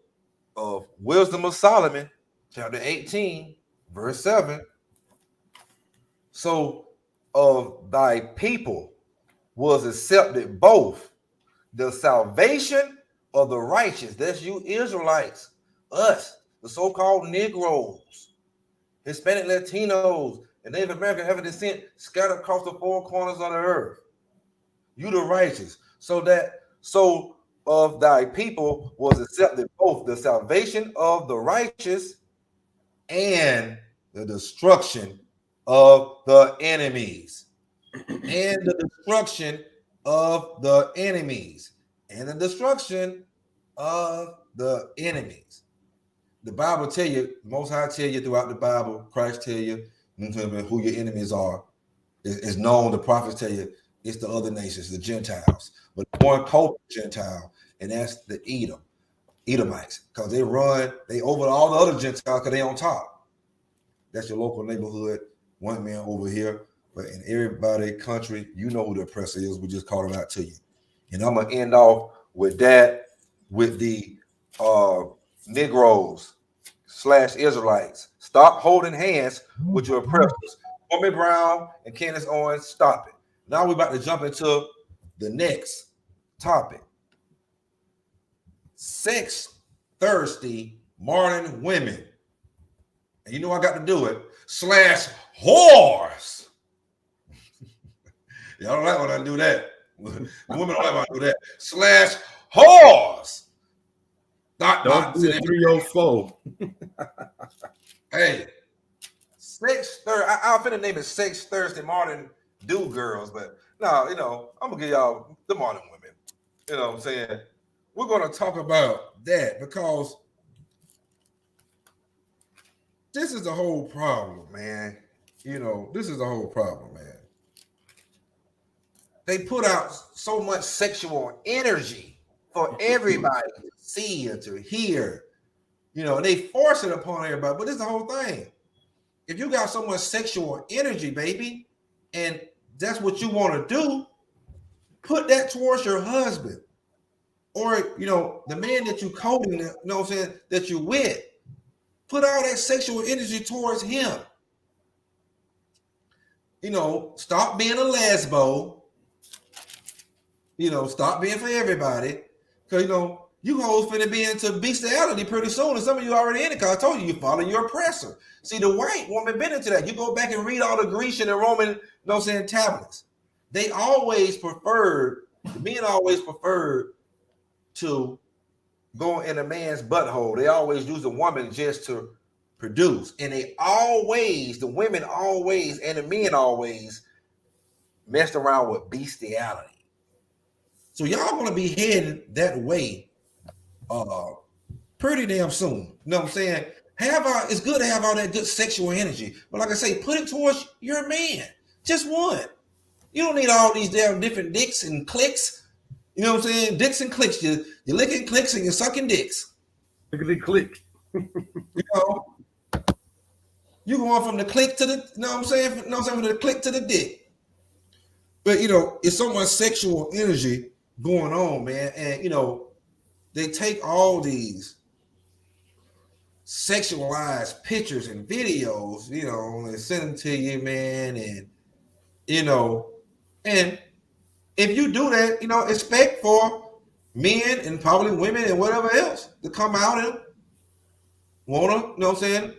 of Wisdom of Solomon, chapter 18, verse 7. So of thy people was accepted both the salvation of the righteous, that's you Israelites, us, the so-called Negroes, Hispanic Latinos, and Native American having descent scattered across the four corners of the earth. You the righteous. So of thy people was accepted both the salvation of the righteous and the destruction of the enemies. And the destruction of the enemies. And the destruction of the enemies. The Bible tell you, the Most High tell you throughout the Bible, Christ tell you who your enemies are. It's known, the prophets tell you, it's the other nations, the Gentiles. But one culture Gentile, and that's the Edomites, because they over all the other Gentiles because they on top. That's your local neighborhood, one man over here. But in everybody country, you know who the oppressor is. We just called him out to you. And I'm going to end off with that, with the Negroes / Israelites. Stop holding hands with your oppressors. Kwame Brown and Candace Owens, stop it. Now we're about to jump into the next topic. Sex thirsty modern women. And you know I got to do it. / whores. Y'all don't like when I do that. The women don't like when I do that. / whores. Don't do 304. Hey, sex thirsty. I'll finna name it sex thirsty modern dude girls, but no, you know, I'm gonna give y'all the modern women. You know what I'm saying? We're gonna talk about that because this is the whole problem, man. You know, this is the whole problem, man. They put out so much sexual energy for everybody to see and to hear. You know, they force it upon everybody, but this is the whole thing. If you got so much sexual energy, baby, and that's what you want to do, put that towards your husband. Or, you know, the man that you courting, you know what I'm saying, that you with. Put all that sexual energy towards him. You know, stop being a lesbo. You know, stop being for everybody. Because, you know, you hoes finna be into bestiality pretty soon. And some of you already in it because I told you, you follow your oppressor. See, the white woman been into that. You go back and read all the Grecian and Roman, you know what I'm saying, tablets. They always preferred, the men always preferred to go in a man's butthole. They always use a woman just to produce. And they always, the women always, and the men always messed around with bestiality. So y'all gonna be heading that way pretty damn soon. You know what I'm saying? It's good to have all that good sexual energy. But like I say, put it towards your man. Just one. You don't need all these damn different dicks and clicks. You know what I'm saying? Dicks and clicks. You're licking clicks and you're sucking dicks. Lickety click. You know, you going from the click to the, you know what I'm saying? You know what I'm saying? From the click to the dick. But, you know, it's so much sexual energy going on, man. And, you know, they take all these sexualized pictures and videos, you know, and send them to you, man. And, you know, and if you do that, you know, expect for men and probably women and whatever else to come out and want to, you know what I'm saying,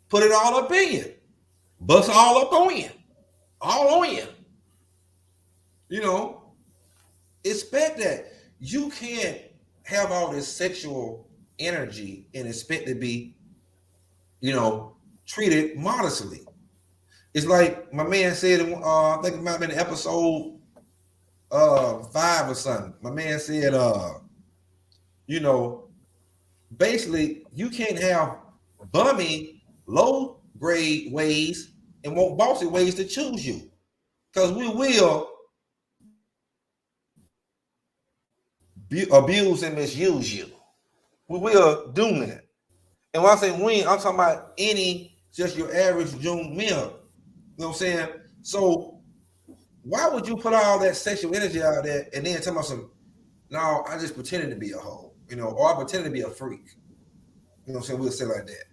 put it all up in you. Bust all up on you. All on you. You know, expect that. You can't have all this sexual energy and expect to be, you know, treated modestly. It's like my man said, I think it might have been episode 5 or something. My man said, you know, basically you can't have bummy, low grade ways and want bossy ways to choose you. Because we will abuse and misuse you. We will do that. And when I say we, I'm talking about any, just your average June meal. You know what I'm saying? So why would you put all that sexual energy out there and then tell me some, no, I just pretended to be a hoe, you know, or I pretended to be a freak. You know what I'm saying? We'll say like that.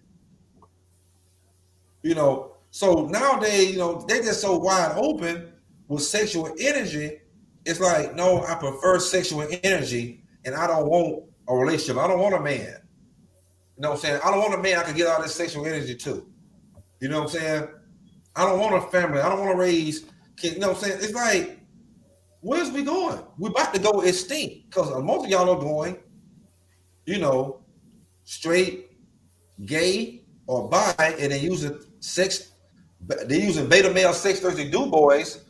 You know, so nowadays, you know, they're just so wide open with sexual energy. It's like, no, I prefer sexual energy and I don't want a relationship. I don't want a man. You know what I'm saying? I don't want a man I can get all this sexual energy to. You know what I'm saying? I don't want a family. I don't want to raise kids. You know what I'm saying? It's like, where's we going? We're about to go extinct because most of y'all are going, you know, straight, gay, or bi, and they're using beta male sex thirsty do boys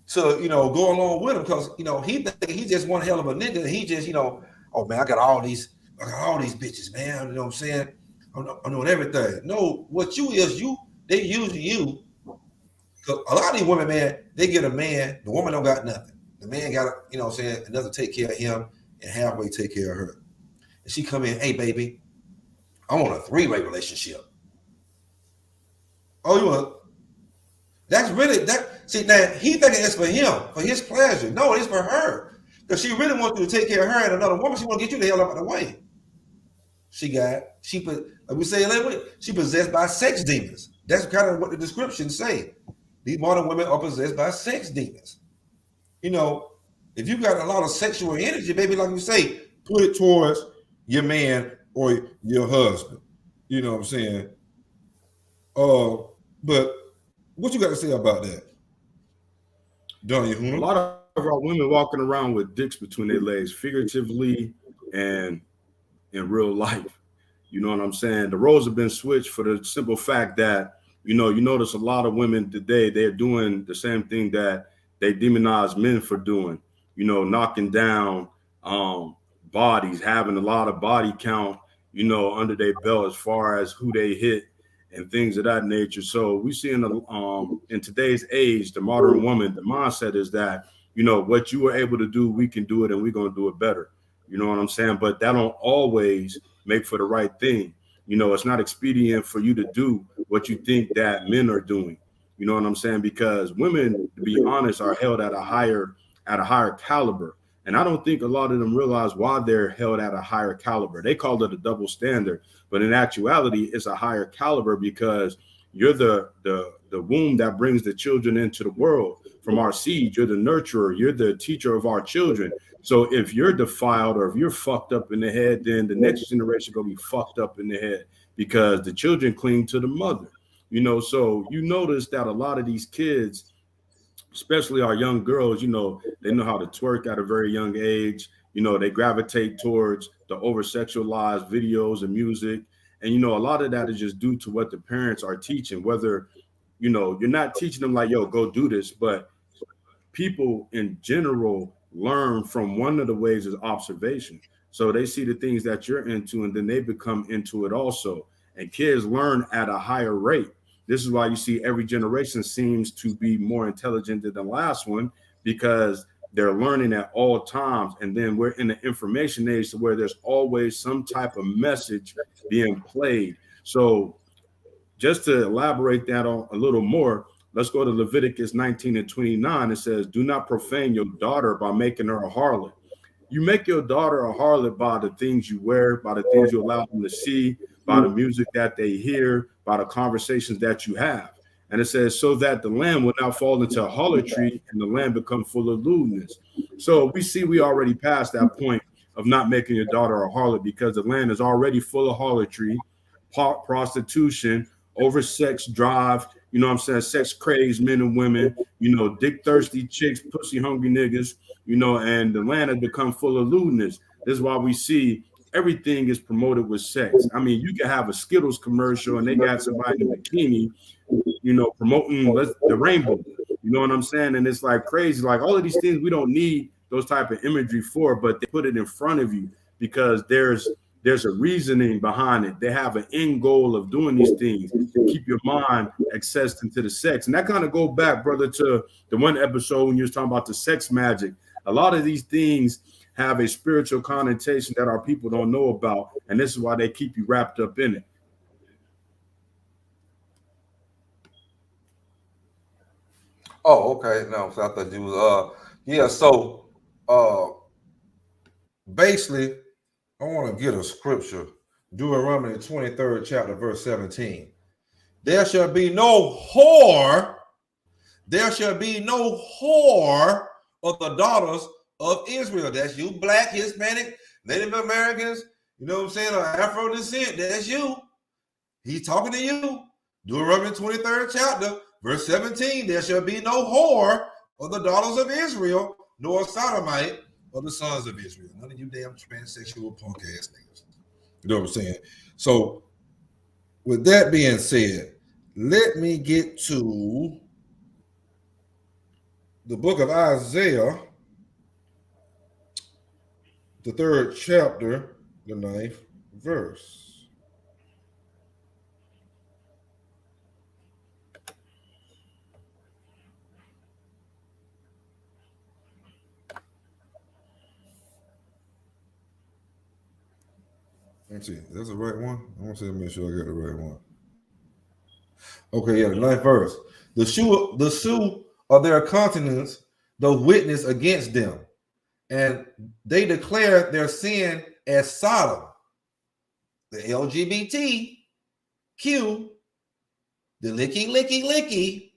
to, you know, go along with him because, you know, he just one hell of a nigga. He just, you know, oh man, I got all these bitches, man. You know what I'm saying? I'm doing everything. No, what you is they using you. Because a lot of these women, man, they get a man, the woman don't got nothing. The man got, you know what I'm saying, another take care of him and halfway take care of her. And she come in, hey baby, I want a 3-way relationship. Oh, you want? That's really that. See, now he thinking it's for him, for his pleasure. No, it's for her. Because she really wants you to take care of her and another woman. She want to get you the hell out of the way. She possessed by sex demons. That's kind of what the descriptions say. These modern women are possessed by sex demons. You know, if you got a lot of sexual energy, baby, like you say, put it towards your man or your husband. You know what I'm saying? But what you got to say about that, Donnie? A lot of our women walking around with dicks between their legs, figuratively and in real life. You know what I'm saying? The roles have been switched for the simple fact that, you notice a lot of women today, they're doing the same thing that they demonize men for doing, knocking down bodies, having a lot of body count, under their belt as far as who they hit and things of that nature. So we see in today's age, the modern woman, the mindset is that, what you were able to do, we can do it and we're going to do it better. You know what I'm saying? But that don't always make for the right thing. It's not expedient for you to do what you think that men are doing. You know what I'm saying? Because women, to be honest, are held at a higher caliber. And I don't think a lot of them realize why they're held at a higher caliber. They call it a double standard, but in actuality, it's a higher caliber because you're the womb that brings the children into the world. From our seed, you're the nurturer, you're the teacher of our children. So if you're defiled or if you're fucked up in the head, then the next generation gonna be fucked up in the head because the children cling to the mother. So you notice that a lot of these kids, especially our young girls, they know how to twerk at a very young age. They gravitate towards the over-sexualized videos and music. And, a lot of that is just due to what the parents are teaching, whether, you're not teaching them like, yo, go do this, but people in general learn from one of the ways is observation. So they see the things that you're into and then they become into it also. And kids learn at a higher rate. This is why you see every generation seems to be more intelligent than the last one because they're learning at all times. And then we're in the information age to where there's always some type of message being played. So just to elaborate that on a little more, let's go to Leviticus 19:29. It says, do not profane your daughter by making her a harlot. You make your daughter a harlot by the things you wear, by the things you allow them to see, by the music that they hear, by the conversations that you have. And it says, so that the land will not fall into harlotry and the land become full of lewdness. So we already passed that point of not making your daughter a harlot because the land is already full of harlotry, prostitution, over sex drive, sex crazed men and women, dick thirsty chicks, pussy hungry niggas, and the land has become full of lewdness. This is why we see everything is promoted with sex. I mean, you can have a Skittles commercial and they got somebody in a bikini, promoting the rainbow. You know what I'm saying? And it's like crazy. Like all of these things we don't need those type of imagery for, but they put it in front of you because there's a reasoning behind it. They have an end goal of doing these things to keep your mind accessed into the sex. And that kind of go back, brother, to the one episode when you was talking about the sex magic. A lot of these things have a spiritual connotation that our people don't know about. And this is why they keep you wrapped up in it. Oh, okay. No, so I thought you was yeah, so basically I want to get a scripture. Deuteronomy 23rd chapter, verse 17. There shall be no whore. There shall be no whore of the daughters of Israel. That's you, Black, Hispanic, Native Americans, you know what I'm saying, or Afro descent. That's you. He's talking to you. Deuteronomy 23rd chapter, verse 17. There shall be no whore of the daughters of Israel, nor sodomite of the sons of Israel. None of you damn transsexual punk ass niggas. You know what I'm saying? So, with that being said, let me get to the book of Isaiah, the 3rd chapter, the 9th verse. Let's see, that's the right one. I want to make sure I got the right one. Okay, yeah, the 9th verse. The sue of their countenance, the witness against them, and they declare their sin as Sodom. The LGBTQ the licky,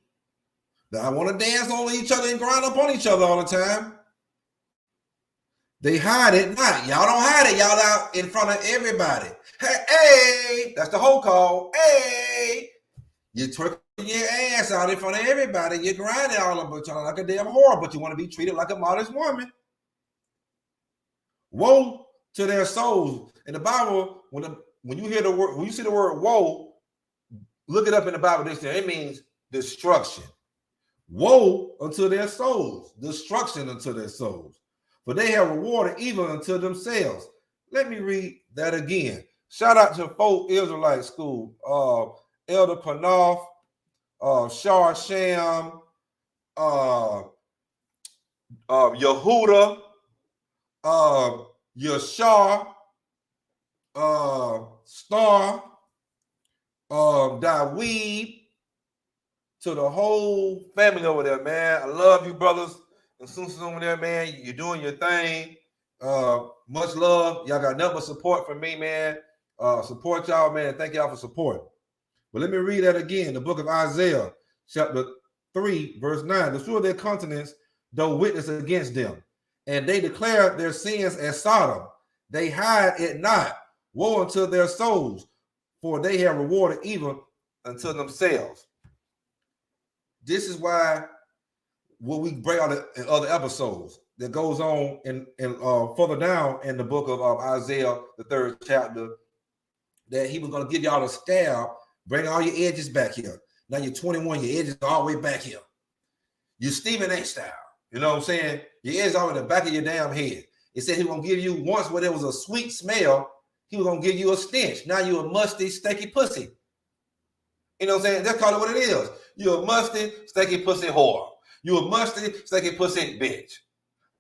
that I want to dance on each other and grind up on each other all the time. They hide it not. Y'all don't hide it. Y'all out in front of everybody. Hey, that's the whole call. Hey, you twerking your ass out in front of everybody. You're grinding all of it like a damn whore, but you want to be treated like a modest woman. Woe to their souls. In the Bible, when you hear the word, when you see the word woe, look it up in the Bible dictionary. It means destruction. Woe unto their souls, destruction unto their souls. For they have rewarded evil unto themselves. Let me read that again. Shout out to Folk Israelite School, Elder Panoff, Shar Sham, Yehuda, Yashar, Star, Daweed, to the whole family over there, man. I love you, brothers and sisters over there, man. You're doing your thing. Much love. Y'all got nothing but support from me, man. Support y'all, man. Thank y'all for support. But let me read that again. The book of Isaiah, chapter 3, verse 9. The fruit of their countenance, though witness against them, and they declare their sins as Sodom. They hide it not. Woe unto their souls, for they have rewarded evil unto themselves. This is why what we bring out in other episodes that goes on in further down in the book of Isaiah, the 3rd chapter, that he was going to give y'all a stab, bring all your edges back here. Now you're 21, your edges are all the way back here. You're Stephen A. style. You know what I'm saying? Your edges are in the back of your damn head. It said he was going to give you, once where there was a sweet smell, he was going to give you a stench. Now you're a musty, stinky pussy. You know what I'm saying? That's called it what it is. You're a musty, stinky pussy whore. You're a musty, stinky pussy bitch.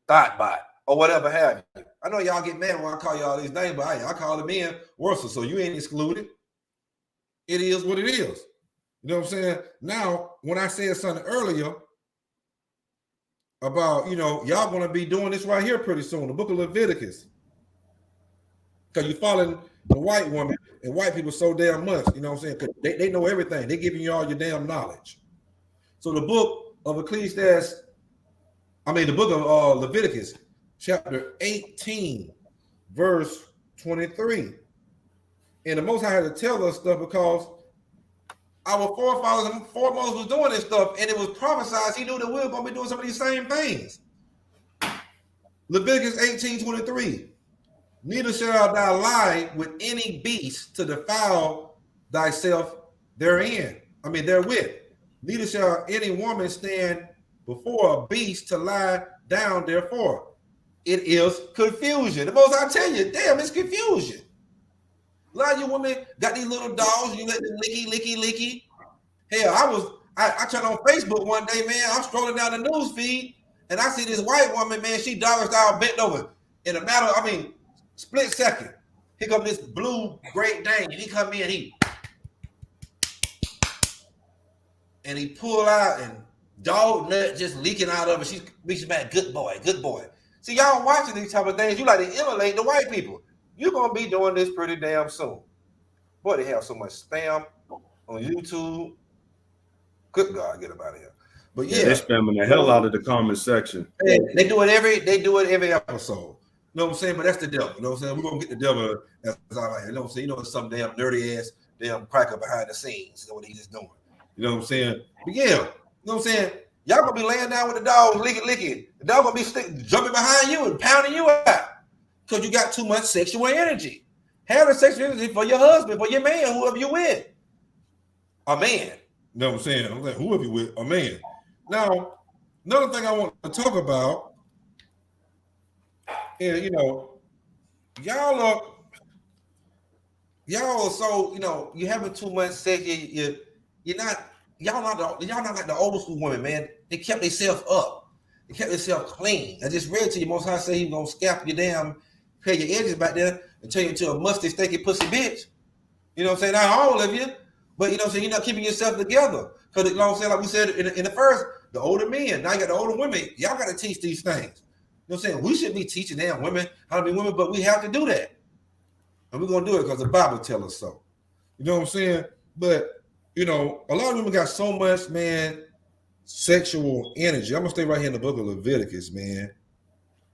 Thought bot, or whatever have you. I know y'all get mad when I call y'all these names, but I call them in worse, so you ain't excluded. It is what it is. You know what I'm saying? Now, when I said something earlier about, y'all going to be doing this right here pretty soon, the book of Leviticus. Because you're following the white woman and white people so damn much, you know what I'm saying? Because they know everything. They're giving you all your damn knowledge. So the book of the book of Leviticus, chapter 18, verse 23. And the Most High had to tell us stuff because our forefathers and foremost was doing this stuff, and it was prophesied. He knew that we were going to be doing some of these same things. Leviticus 18:23. Neither shalt thou lie with any beast to defile thyself therewith. Neither shall any woman stand before a beast to lie down therefore. It is confusion. The most I tell you, damn, it's confusion. A lot of you women got these little dogs, you let them licky. Hell, I turned on Facebook one day, man. I'm scrolling down the news feed, and I see this white woman, man, she dogger style bent over. In a matter of, split second. Here comes this blue Great Dane, and he come in, and he pull out, and dog nut just leaking out of her. She's mad, good boy. See, y'all watching these type of things, you like to emulate the white people. You're going to be doing this pretty damn soon. Boy, they have so much spam on YouTube. Good God, get them out of here. But yeah, they're spamming the hell out of the comment section. They do it every episode. You know what I'm saying? But that's the devil. You know what I'm saying? We're going to get the devil as I like. You know what I'm saying? It's some damn nerdy ass damn cracker behind the scenes. You know what he's just doing. You know what I'm saying? But yeah, you know what I'm saying? Y'all going to be laying down with the dog, licking. The dog going to be jumping behind you and pounding you out because you got too much sexual energy. Have the sexual energy for your husband, for your man, whoever you with. A man. You know what I'm saying? I'm like, whoever you with, a man. Now, another thing I want to talk about is, y'all are so, you're having too much sex. Y'all not like the old school women, man. They kept themselves up. They kept themselves clean. I just read to you, Most High say he's gonna scalp your damn, pay your edges back there and turn you into a musty, stinky pussy bitch. You know what I'm saying? Not all of you, but you know what I'm saying, you're not keeping yourself together. Because you know what I'm saying, like we said in the first, the older men, now you got the older women, y'all gotta teach these things. You know what I'm saying? We should be teaching damn women how to be women, but we have to do that. And we're gonna do it because the Bible tells us so. You know what I'm saying? But you know, a lot of women got so much, man, sexual energy. I'm gonna stay right here in the book of Leviticus, man.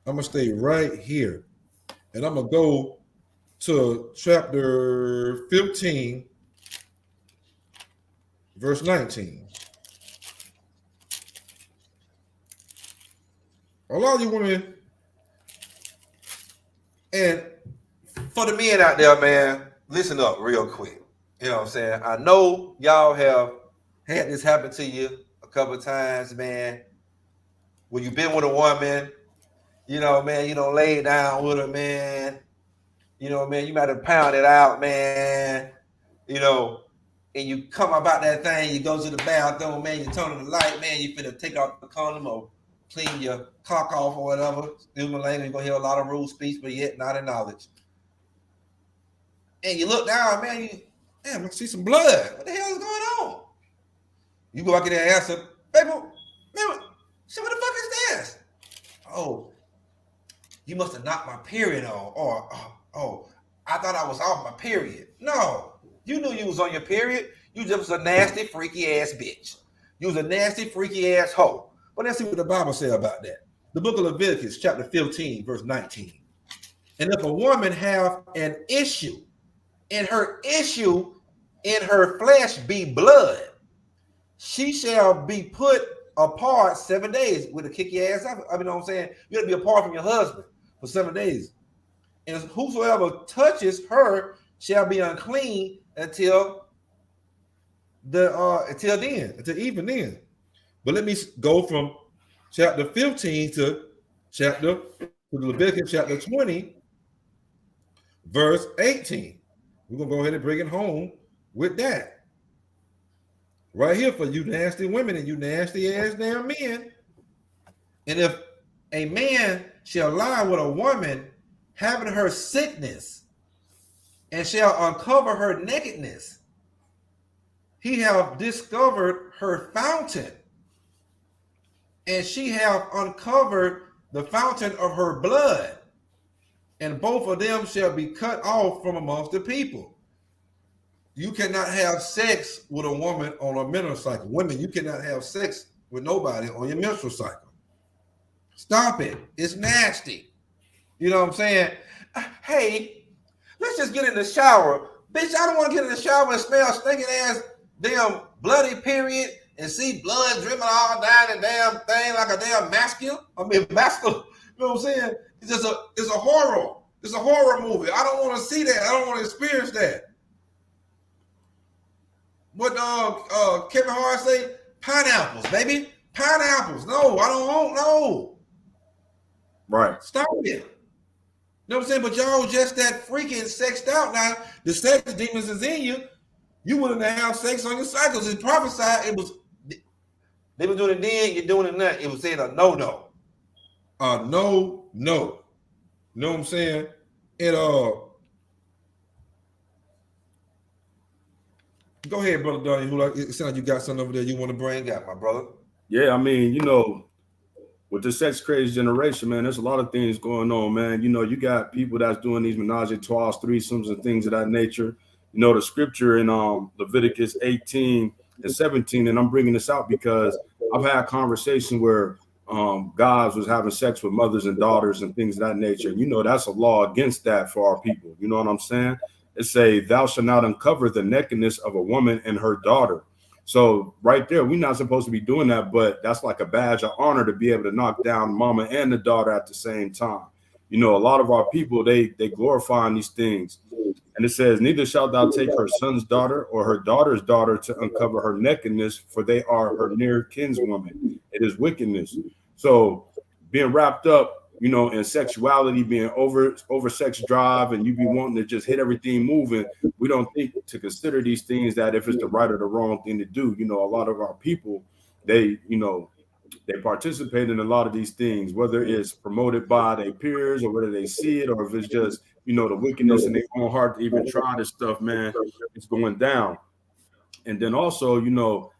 I'm gonna stay right here, and I'm gonna go to chapter 15, verse 19. A lot of you women, and for the men out there, man, listen up real quick. You know what I'm saying? I know y'all have had this happen to you a couple of times, man. When you've been with a woman, you know, man, you don't lay down with her, man. You know, man, you might have pounded out, man. You know, and you come about that thing, you go to the bathroom, man, you turn on the light, man, you finna take off the condom or clean your cock off or whatever. Excuse my language, you're gonna hear a lot of rude speech, but yet not in knowledge. And you look down, man, you damn, I see some blood. What the hell is going on? You go back in there and answer, baby, man, shit, what the fuck is this? Oh, you must have knocked my period on, or I thought I was off my period. No, you knew you was on your period. You just was a nasty, freaky ass bitch. You was a nasty, freaky ass hoe. But let's see what the Bible says about that. The book of Leviticus, chapter 15, verse 19. And if a woman have an issue, and her issue in her flesh be blood, she shall be put apart 7 days. With a kick your ass out. I mean, you know what I'm saying? You got to be apart from your husband for 7 days. And whosoever touches her shall be unclean until even then. But let me go from chapter 15 to Leviticus chapter 20, verse 18. We're gonna go ahead and bring it home with that. Right here for you nasty women and you nasty ass damn men. And if a man shall lie with a woman having her sickness, and shall uncover her nakedness, he have discovered her fountain, and she have uncovered the fountain of her blood, and both of them shall be cut off from amongst the people. You cannot have sex with a woman on a menstrual cycle. Women, you cannot have sex with nobody on your menstrual cycle. Stop it. It's nasty. You know what I'm saying? Hey, let's just get in the shower. Bitch, I don't want to get in the shower and smell stinking ass damn bloody period and see blood dripping all down the damn thing like a damn masculine. You know what I'm saying? It's a horror. It's a horror movie. I don't want to see that. I don't want to experience that. What Kevin Hart say? Pineapples, baby. Pineapples. No, I don't want no. Right. Stop it. You know what I'm saying? But y'all just that freaking sexed out. Now, the sex demons is in you. You wouldn't have sex on your cycles. It's prophesied. It was, they were doing it then, you're doing it now. It was saying a no. No. You know what I'm saying? And go ahead, brother Donnie. It sounds like you got something over there you want to bring out, my brother. Yeah, I mean, you know, with the sex crazy generation, man, there's a lot of things going on, man. You know, you got people that's doing these menage a trois, threesomes, and things of that nature. You know, the scripture in Leviticus 18 and 17, and I'm bringing this out because I've had conversations where guys was having sex with mothers and daughters and things of that nature. You know, that's a law against that for our people. You know what I'm saying? It say, thou shalt not uncover the nakedness of a woman and her daughter. So right there, we're not supposed to be doing that, but that's like a badge of honor to be able to knock down mama and the daughter at the same time. You know, a lot of our people, they glorifying these things. And it says, neither shalt thou take her son's daughter or her daughter's daughter to uncover her nakedness, for they are her near kinswoman. It is wickedness. So being wrapped up, you know, in sexuality, being over sex drive, and you be wanting to just hit everything moving, we don't think to consider these things, that if it's the right or the wrong thing to do. You know, a lot of our people, they participate in a lot of these things, whether it's promoted by their peers or whether they see it, or if it's just, you know, the wickedness in their own heart to even try this stuff, man, it's going down. And then also, you know,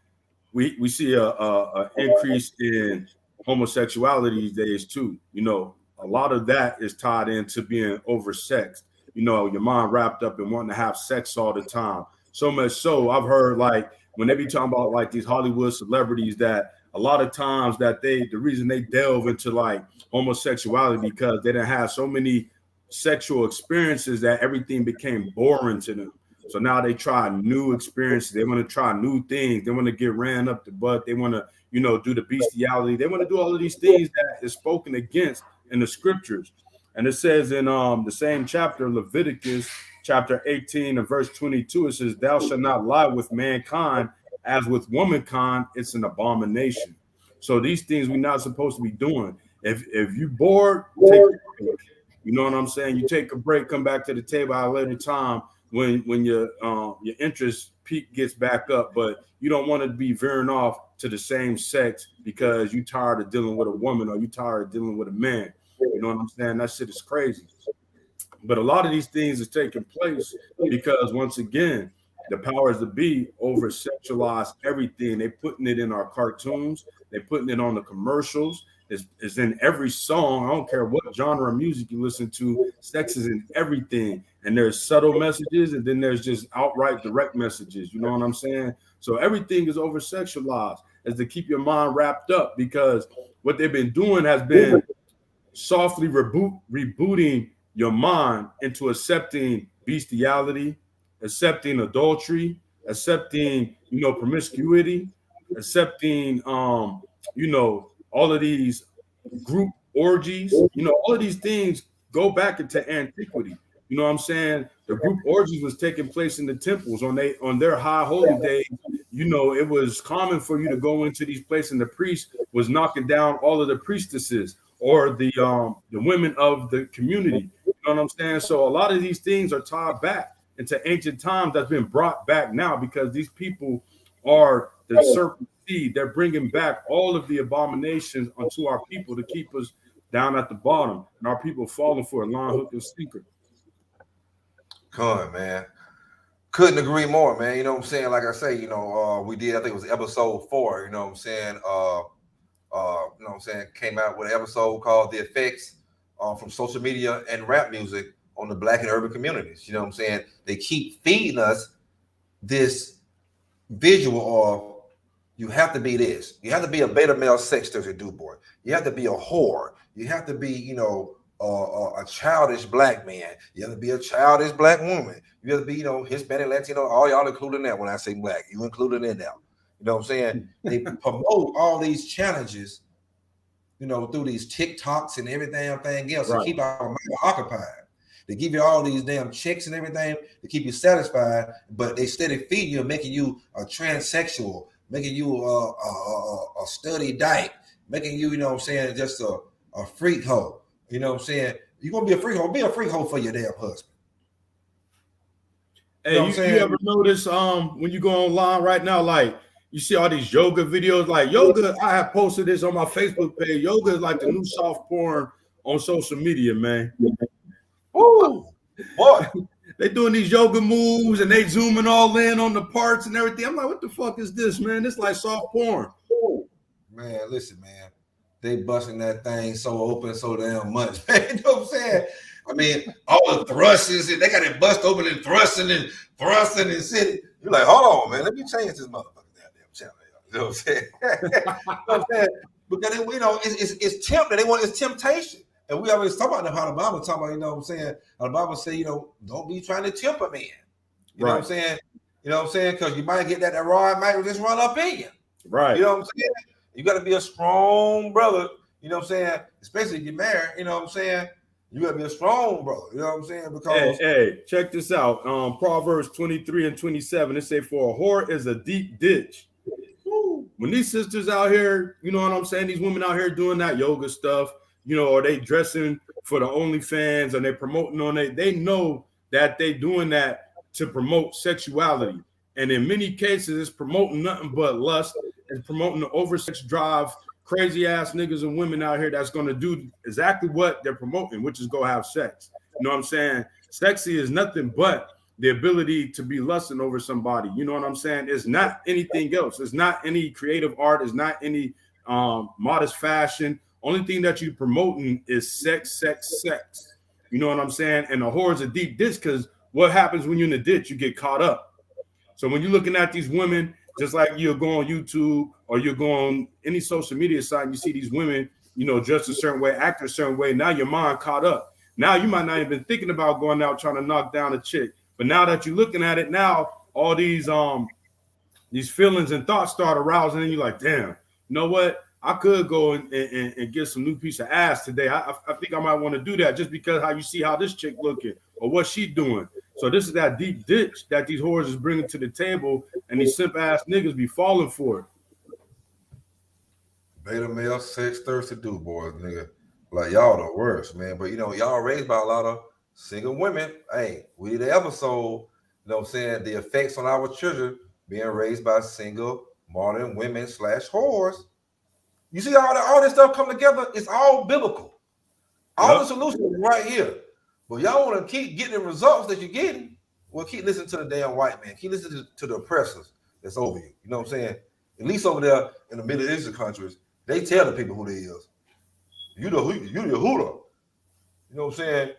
we see a increase in homosexuality these days too. You know, a lot of that is tied into being oversexed. You know, your mind wrapped up in wanting to have sex all the time. So much so, I've heard like when they be talking about like these Hollywood celebrities that a lot of times that the reason they delve into like homosexuality because they didn't have so many sexual experiences that everything became boring to them. So now they try new experiences. They want to try new things. They want to get ran up the butt. They want to, do the bestiality. They want to do all of these things that is spoken against in the scriptures. And it says in the same chapter, Leviticus chapter 18 and verse 22, it says, "Thou shalt not lie with mankind, as with womankind, it's an abomination." So these things we're not supposed to be doing. If you bored, take a break. You know what I'm saying? You take a break, come back to the table at a later time when your interest peak gets back up, but you don't want to be veering off to the same sex because you tired of dealing with a woman or you tired of dealing with a man. You know what I'm saying? That shit is crazy. But a lot of these things is taking place because once again, the powers that be over sexualize everything. They putting it in our cartoons. They putting it on the commercials. It's in every song. I don't care what genre of music you listen to. Sex is in everything. And there's subtle messages, and then there's just outright direct messages. You know what I'm saying? So everything is over sexualized as to keep your mind wrapped up, because what they've been doing has been softly rebooting your mind into accepting bestiality, accepting adultery, accepting, promiscuity, accepting, all of these group orgies, all of these things go back into antiquity. You know what I'm saying? The group orgies was taking place in the temples on their high holy days. It was common for you to go into these places, and the priest was knocking down all of the priestesses or the women of the community. You know what I'm saying? So a lot of these things are tied back into ancient times that's been brought back now because these people are the serpent seed. They're bringing back all of the abominations onto our people to keep us down at the bottom, and our people falling for a line, hook, and sinker. Come on, man. Couldn't agree more, man. You know what I'm saying? Like I say, we did, I think it was episode 4, you know what I'm saying? Came out with an episode called The Effects from Social Media and Rap Music on the Black and Urban Communities. You know what I'm saying? They keep feeding us this visual of you have to be this. You have to be a beta male sexter to do boy. You have to be a whore. You have to be, a childish black man. You have to be a childish black woman. You have to be, Hispanic, Latino, all y'all included in that. When I say black, you included in that. You know what I'm saying? They promote all these challenges, through these TikToks and everything else to keep our mind occupied. They give you all these damn chicks and everything to keep you satisfied, but they steady feeding you and making you a transsexual, making you a study dyke, making you, just a freak hoe. You know what I'm saying? You're going to be a freak hoe. Be a freak hoe for your damn husband. Hey, you ever notice when you go online right now, like you see all these yoga videos, like yoga, I have posted this on my Facebook page. Yoga is like the new soft porn on social media, man. Ooh, boy. They doing these yoga moves and they zooming all in on the parts and everything. I'm like, what the fuck is this, man? This like soft porn. Man, listen, man. They busting that thing so open so damn much, man. You know what I'm saying? I mean, all the thrusters, they got it bust open and thrusting and sitting. You're like, hold on, man. Let me change this motherfucking goddamn channel. You know what I'm saying? You know what I'm saying? Because it's tempting. It's temptation. And we always talk about how the Bible talk about, you know what I'm saying? The Bible say, don't be trying to tempt a man. You know what I'm saying? You know what I'm saying? Because you might get that rod might just run up in you. Right. You know what I'm saying? You got to be a strong brother. You know what I'm saying? Especially if you're married. You know what I'm saying? You got to be a strong brother. You know what I'm saying? Because hey, check this out. Proverbs 23 and 27, it say, for a whore is a deep ditch. When these sisters out here, you know what I'm saying? These women out here doing that yoga stuff, or they dressing for the OnlyFans and they promoting on it. They know that they doing that to promote sexuality. And in many cases, it's promoting nothing but lust. It's promoting the oversex drive, crazy ass niggas and women out here that's going to do exactly what they're promoting, which is go have sex. You know what I'm saying? Sexy is nothing but the ability to be lusting over somebody. You know what I'm saying? It's not anything else. It's not any creative art. It's not any modest fashion. Only thing that you're promoting is sex. You know what I'm saying? And the whore's a deep ditch because what happens when you're in the ditch? You get caught up. So when you're looking at these women, just like you'll go on YouTube or you'll go on any social media site and you see these women, you know, dressed a certain way, act a certain way. Now your mind caught up. Now you might not even been thinking about going out trying to knock down a chick. But now that you're looking at it, now all these feelings and thoughts start arousing, and you're like, damn, you know what? I could go and get some new piece of ass today. I think I might want to do that just because how you see how this chick looking or what she doing. So this is that deep ditch that these whores is bringing to the table, and these simp ass niggas be falling for it. Beta male, sex thirsty dude, boys, nigga. Like y'all the worst, man. But you know, y'all raised by a lot of single women. Hey, we did an episode, you know what I'm saying, the effects on our children being raised by single modern women / whores. You see all this stuff come together, it's all biblical. All the solutions is right here. But y'all want to keep getting the results that you're getting. Well, keep listening to the damn white man. Keep listening to the oppressors that's over you. You know what I'm saying? At least over there in the Middle Eastern countries, they tell the people who they is. You the Huda. You know what I'm saying?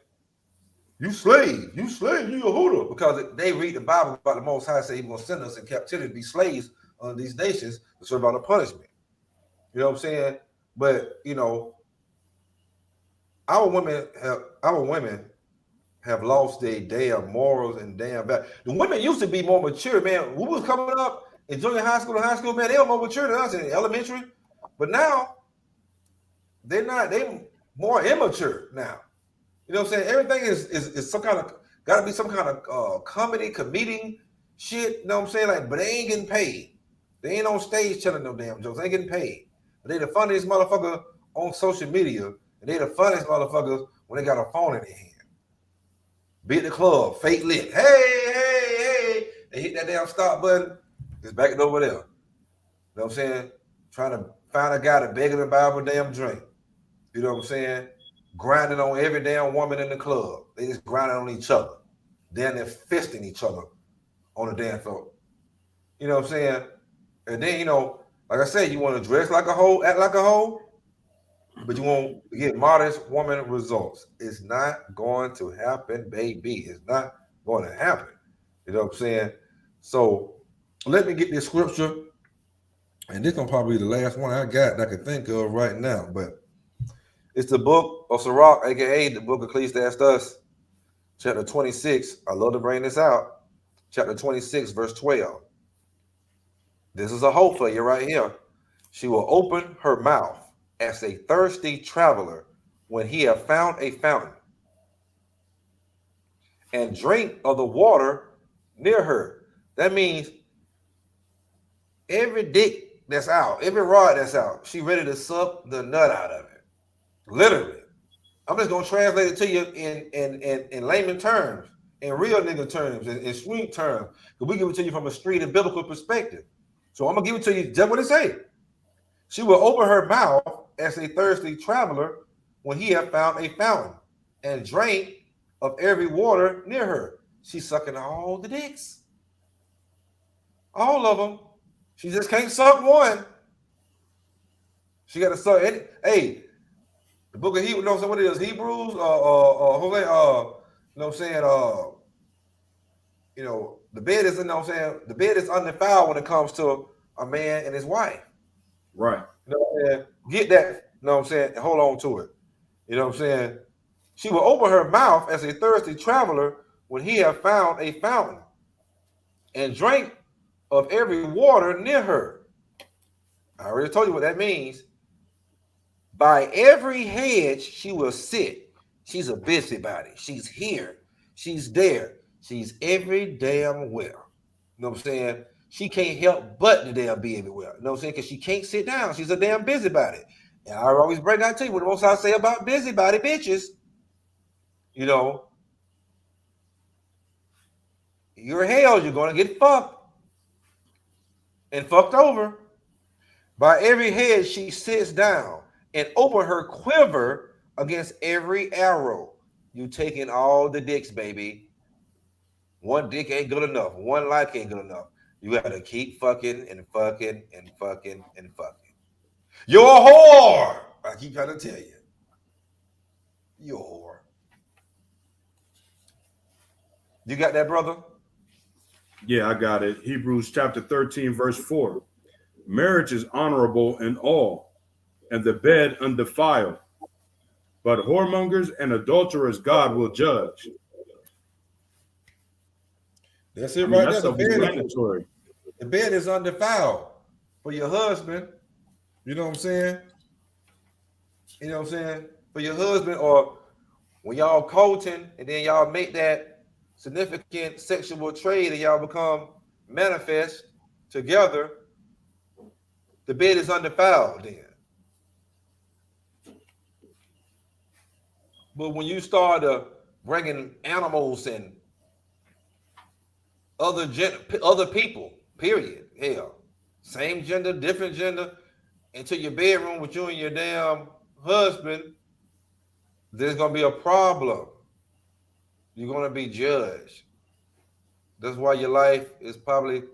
You slave, you a Huda. Because they read the Bible about the Most High say He's gonna send us in captivity to be slaves on these nations to serve out the punishment. You know what I'm saying? But you know, our women have lost their damn morals and damn value. The women used to be more mature, man. We was coming up in junior high school and high school, man. They were more mature than us in elementary, but now they're not. They more immature now. You know what I'm saying? Everything is some kind of got to be some kind of comedic shit. You know what I'm saying? Like, but they ain't getting paid. They ain't on stage telling no damn jokes. They ain't getting paid. But they the funniest motherfucker on social media, and they the funniest motherfuckers when they got a phone in their hand. Be at the club, fake lit. Hey. They hit that damn stop button. It's back over there. You know what I'm saying? Trying to find a guy to beg him to buy him a damn drink. You know what I'm saying? Grinding on every damn woman in the club. They just grinding on each other. Then they're fisting each other on the damn floor. You know what I'm saying? And then, you know, like I said, you want to dress like a hoe, act like a hoe, but you won't get modest woman results. It's not going to happen, baby. It's not going to happen. You know what I'm saying? So let me get this scripture. And this is probably the last one I got that I can think of right now. But it's the book of Sirach, aka the book of Ecclesiastes, chapter 26. I love to bring this out. Chapter 26, verse 12. This is a hope for you right here. She will open her mouth as a thirsty traveler when he have found a fountain, and drink of the water near her. That means every dick that's out, every rod that's out, she ready to suck the nut out of it. Literally. I'm just gonna translate it to you in layman terms, in real nigga terms, in street terms, because we give it to you from a street and biblical perspective. So I'm gonna give it to you just what it say. She will open her mouth as a thirsty traveler when he have found a fountain, and drink of every water near her. She's sucking all the dicks. All of them. She just can't suck one. She got to suck any. Hey, the book of Hebrews, you know what it is? Hebrews, you know what I'm saying? You know, the bed is, you know what I'm saying? The bed is undefiled when it comes to a man and his wife. Right. You know what I'm saying? Get that, you know what I'm saying? And hold on to it. You know what I'm saying? She will open her mouth as a thirsty traveler when he have found a fountain, and drink of every water near her. I already told you what that means. By every hedge she will sit. She's a busybody. She's here. She's there. She's every damn where. You know what I'm saying? She can't help but to damn be everywhere. You know what I'm saying? Because she can't sit down. She's a damn busybody. And I always break out to you what the most I say about busybody bitches. You know, you're hell, you're going to get fucked and fucked over. By every head she sits down, and open her quiver against every arrow. You taking all the dicks, baby. One dick ain't good enough. One like ain't good enough. You got to keep fucking and fucking and fucking and fucking. You're a whore. I keep trying to tell you. You're a whore. You got that, brother? Yeah, I got it. Hebrews chapter 13, verse 4. Marriage is honorable in all, and the bed undefiled. But whoremongers and adulterers God will judge. That's I it mean, right that's there. self-explanatory. The bed is undefiled for your husband. You know what I'm saying? You know what I'm saying? For your husband, or when y'all coaching and then y'all make that significant sexual trade and y'all become manifest together, the bed is undefiled then. But when you start bringing animals and other people, period, hell, same gender, different gender, into your bedroom with you and your damn husband, there's gonna be a problem. You're gonna be judged. That's why your life is probably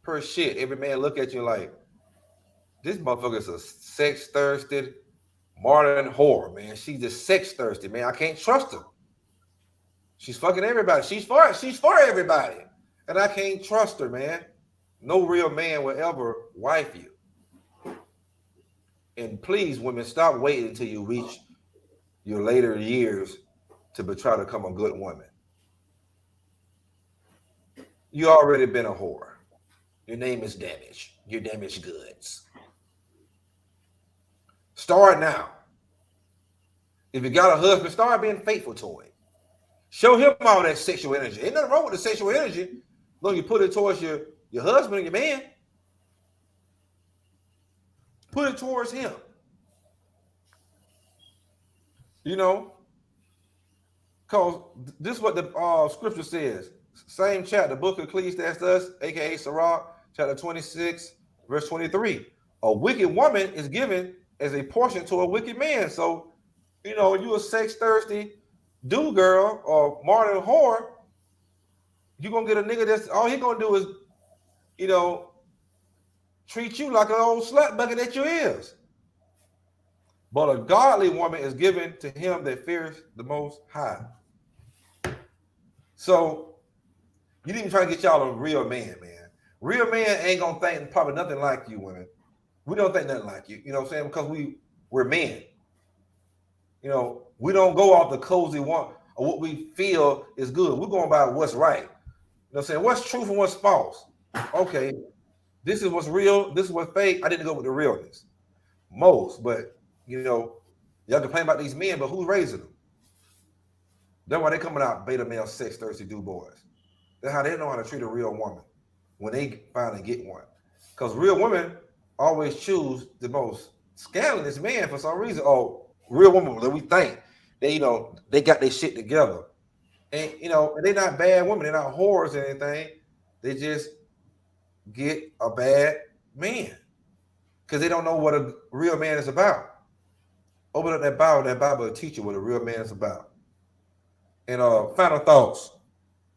per shit. Every man look at you like, this motherfucker's a sex thirsty modern whore, man. She's just sex thirsty, man. I can't trust her. She's fucking everybody. She's for everybody. And I can't trust her, man. No real man will ever wife you. And please, women, stop waiting until you reach your later years to try to become a good woman. You already been a whore. Your name is damaged. You're damaged goods. Start now. If you got a husband, start being faithful to him. Show him all that sexual energy. Ain't nothing wrong with the sexual energy. Long you put it towards your husband, your man. Put it towards him. You know, because this is what the scripture says. Same chapter, book of Ecclesiastes, aka Sirach, chapter 26, verse 23. A wicked woman is given as a portion to a wicked man. So, you know, you a sex thirsty do girl or modern whore, you're gonna get a nigga that's all he gonna do is, you know, treat you like an old slut bucket that you is. But a godly woman is given to him that fears the Most High. So you need to try to get y'all a real man, man. Real man ain't gonna think probably nothing like you, women. We don't think nothing like you. You know what I'm saying? Because we're men. You know, we don't go off the cozy one or what we feel is good. We're going by what's right. You know what I'm saying? What's truth and what's false? Okay, this is what's real. This is what's fake. I didn't go with the realness. Most, but you know, y'all complain about these men, but who's raising them? That's why they coming out beta male sex thirsty do boys. That's how they know how to treat a real woman when they finally get one. Because real women always choose the most scandalous man for some reason. Oh, real women that we think they, you know, they got their shit together. And you know, they're not bad women, they're not whores or anything. They just get a bad man. Because they don't know what a real man is about. Open up that Bible will teach you what a real man is about. And final thoughts,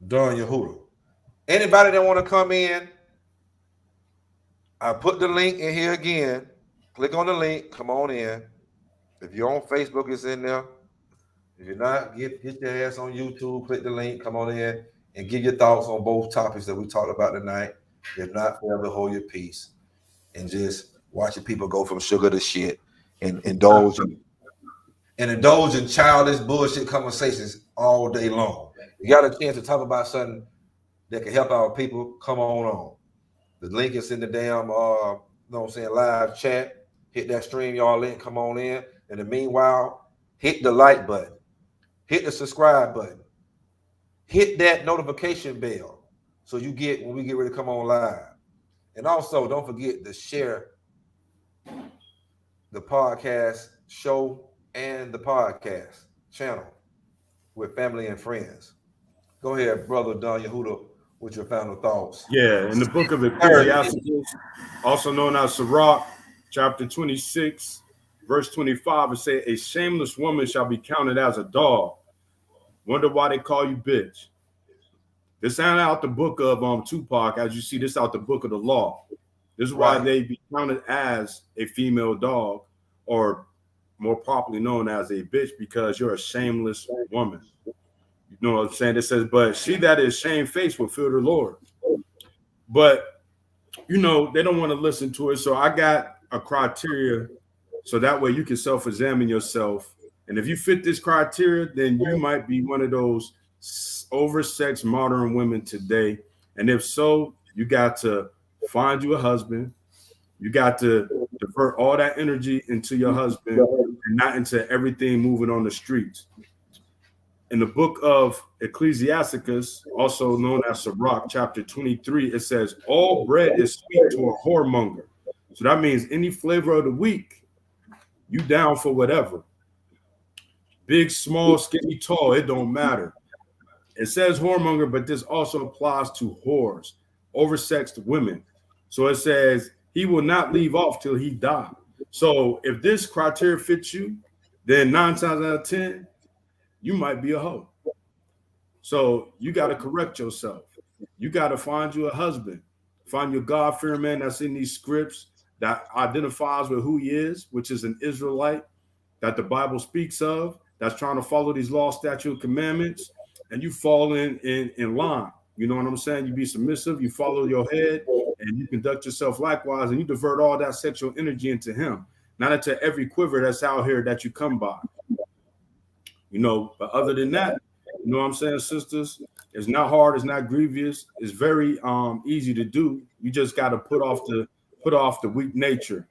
Don Yehuda. Anybody that want to come in, I put the link in here again. Click on the link, come on in. If you're on Facebook, it's in there. If you're not, get your ass on YouTube, click the link, come on in, and give your thoughts on both topics that we talked about tonight. If not, forever hold your peace. And just watching people go from sugar to shit and indulge in childish bullshit conversations all day long. You got a chance to talk about something that can help our people, come on. The link is in the damn, you know what I'm saying, live chat. Hit that stream, y'all link, come on in. And in the meanwhile, hit the like button. Hit the subscribe button. Hit that notification bell so you get when we get ready to come on live. And also, don't forget to share the podcast show and the podcast channel with family and friends. Go ahead, brother Don Yehuda, with your final thoughts. Yeah, in the book of Ecclesiastes, also known as Sirach, chapter 26, verse 25, it says, a shameless woman shall be counted as a dog. Wonder why they call you bitch. This ain't out the book of Tupac, as you see this out the book of the law. This is why they be counted as a female dog, or more properly known as a bitch, because you're a shameless woman. You know what I'm saying? It says, but she that is shamefaced will fear the Lord. But you know, they don't want to listen to it. So I got a criteria so that way you can self-examine yourself. And if you fit this criteria, then you might be one of those oversexed modern women today. And if so, you got to find you a husband. You got to divert all that energy into your husband and not into everything moving on the streets. In the book of Ecclesiasticus, also known as Sirach, chapter 23, it says, all bread is sweet to a whoremonger. So that means any flavor of the week, you down for whatever. Big, small, skinny, tall, it don't matter. It says whoremonger, but this also applies to whores, oversexed women. So it says he will not leave off till he die. So if this criteria fits you, then 9 times out of 10, you might be a hoe. So you got to correct yourself. You got to find you a husband. Find your God-fearing man that's in these scripts that identifies with who he is, which is an Israelite that the Bible speaks of, that's trying to follow these law, statute, and commandments, and you fall in line. You know what I'm saying? You be submissive, you follow your head, and you conduct yourself likewise, and you divert all that sexual energy into him, not into every quiver that's out here that you come by. You know, but other than that, you know what I'm saying, sisters? It's not hard, it's not grievous, it's very easy to do. You just got to put off the weak nature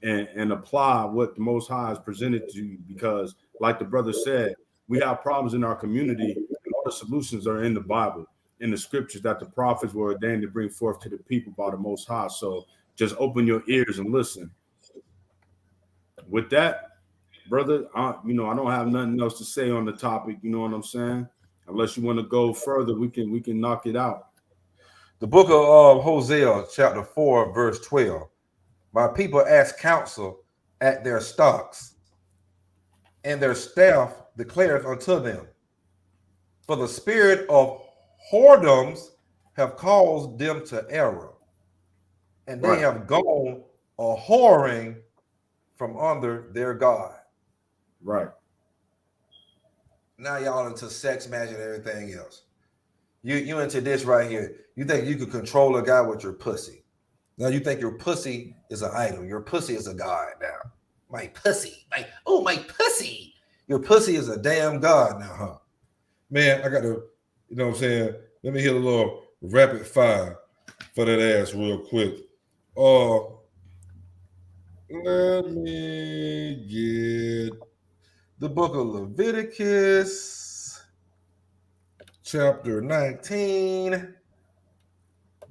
and apply what the Most High has presented to you, because like the brother said, we have problems in our community, and all the solutions are in the Bible, in the scriptures that the prophets were ordained to bring forth to the people by the Most High. So just open your ears and listen. With that, brother, I don't have nothing else to say on the topic. You know what I'm saying? Unless you want to go further, we can knock it out. The book of Hosea, chapter 4, verse 12. My people ask counsel at their stocks, and their staff declares unto them. For the spirit of whoredoms have caused them to error, and they have gone a whoring from under their God. Right. Now y'all into sex, magic, and everything else. You into this right here. You think you could control a guy with your pussy. Now you think your pussy is an idol. Your pussy is a god now. My pussy. My pussy. Your pussy is a damn god now, huh? Man, I got to, you know what I'm saying? Let me hit a little rapid fire for that ass real quick. Let me get the book of Leviticus, chapter 19,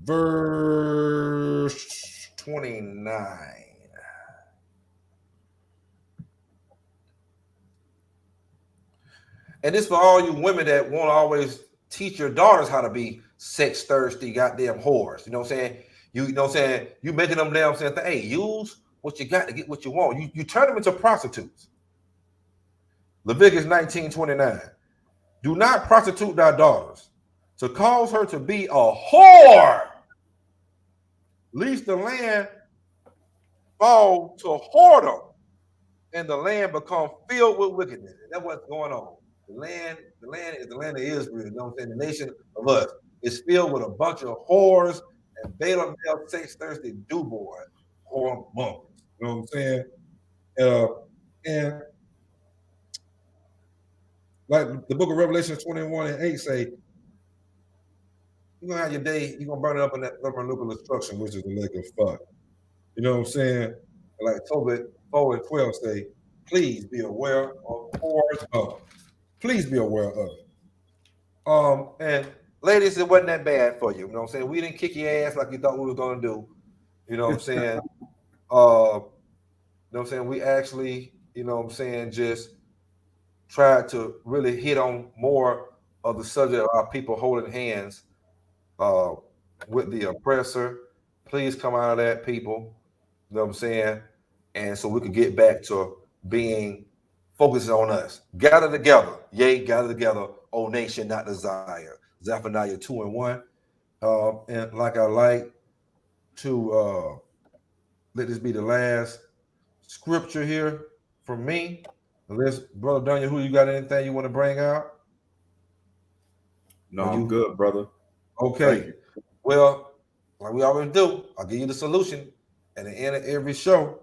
verse 29. And this for all you women that won't always teach your daughters how to be sex thirsty, goddamn whores. You know what I'm saying? You know what I'm saying? You making them damn saying, hey, use what you got to get what you want. You turn them into prostitutes. Leviticus 19:29. Do not prostitute thy daughters to cause her to be a whore, lest the land fall to whoredom and the land become filled with wickedness. And that's what's going on. The land is the land of Israel. You know what I'm saying? The nation of us is filled with a bunch of whores and Balaam, sex thirsty do-boy whoremongers. You know what I'm saying? And like the book of Revelation 21:8 say, you're gonna have your day, you're gonna burn it up in that thermonuclear destruction, which is the lake of fire. You know what I'm saying? Like Tobit 4:12 say, please be aware of whores. Please be aware of it. And ladies, it wasn't that bad for you. You know what I'm saying? We didn't kick your ass like you thought we were gonna do. You know what I'm saying? You know what I'm saying? We actually, you know what I'm saying, just tried to really hit on more of the subject of our people holding hands with the oppressor. Please come out of that, people. You know what I'm saying? And so we could get back to being focused on us. Gather together. Yea, gather together, O nation, not desire. Zephaniah 2:1. And like I like to let this be the last scripture here from me. Unless, Brother Daniel, who you got anything you want to bring out? No, I'm good, brother. Okay. Well, like we always do, I'll give you the solution at the end of every show.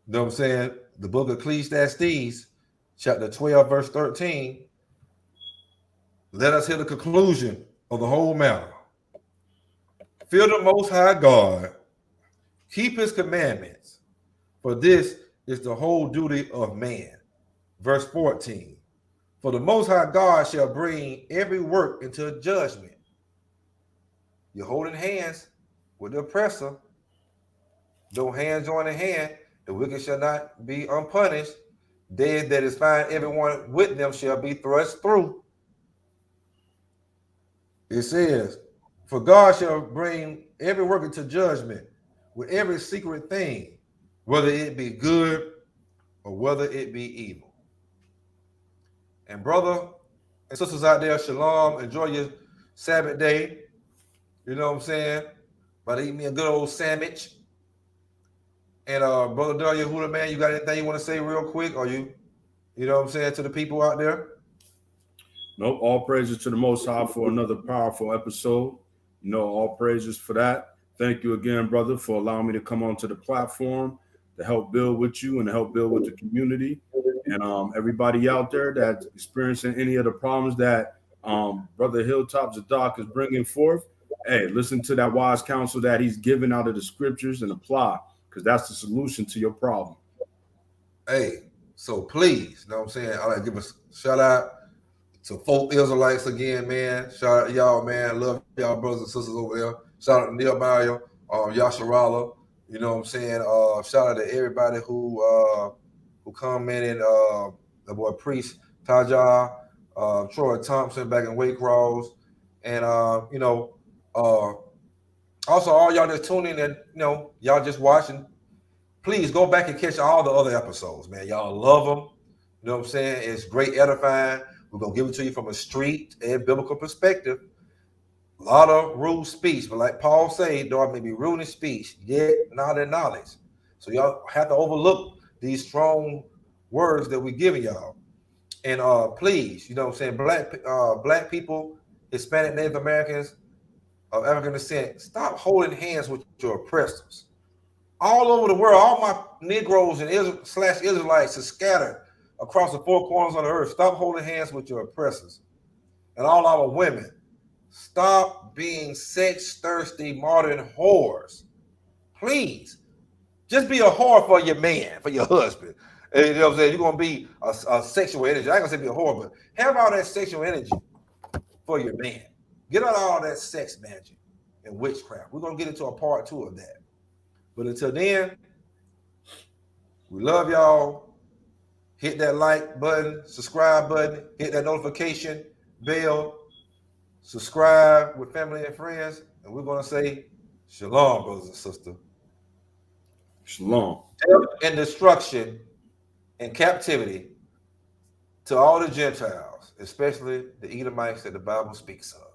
You know what I'm saying? The book of Ecclesiastes, chapter 12, verse 13. Let us hear the conclusion of the whole matter. Fear the Most High God, keep his commandments, for this is the whole duty of man. Verse 14. For the Most High God shall bring every work into judgment. You're holding hands with the oppressor. No hand join in hand. The wicked shall not be unpunished. They that is found everyone with them shall be thrust through. It says, for God shall bring every work into judgment with every secret thing, whether it be good or whether it be evil. And brother and sisters out there, shalom. Enjoy your Sabbath day. You know what I'm saying? About to eat me a good old sandwich. And brother Dario Hula, man, you got anything you want to say real quick? Or you know what I'm saying, to the people out there? Nope. All praises to the Most High for another powerful episode. You know, all praises for that. Thank you again, brother, for allowing me to come onto the platform to help build with you and to help build with the community. And everybody out there that's experiencing any of the problems that Brother Hilltop Zadok is bringing forth, hey, listen to that wise counsel that he's given out of the scriptures and apply, because that's the solution to your problem. Hey, so please, you know what I'm saying? I like to give a shout out to folk Israelites again, man. Shout out to y'all, man. Love y'all brothers and sisters over there. Shout out to Nehemiah, Yasharala. You know what I'm saying? Shout out to everybody who come in and the boy Priest Taja, Troy Thompson back in Waycross, and also all y'all that's tuning in, y'all just watching. Please go back and catch all the other episodes, man. Y'all love them. You know what I'm saying? It's great edifying. We're going to give it to you from a street and biblical perspective. A lot of rude speech, but like Paul said, though I may be rude in speech, yet not in knowledge. So y'all have to overlook these strong words that we're giving y'all. And please, you know what I'm saying, black people, Hispanic, Native Americans of African descent, stop holding hands with your oppressors. All over the world, all my Negroes and Israelites are scattered across the four corners of the earth. Stop holding hands with your oppressors. And all our women, stop being sex-thirsty modern whores. Please, just be a whore for your man, for your husband. And you know what I'm saying? You're going to be a sexual energy. I ain't going to say be a whore, but have all that sexual energy for your man. Get out all that sex magic and witchcraft. We're going to get into a part 2 of that. But until then, we love y'all. Hit that like button, subscribe button, hit that notification bell, subscribe with family and friends, and we're going to say shalom, brothers and sisters. Shalom. Death and destruction and captivity to all the Gentiles, especially the Edomites that the Bible speaks of.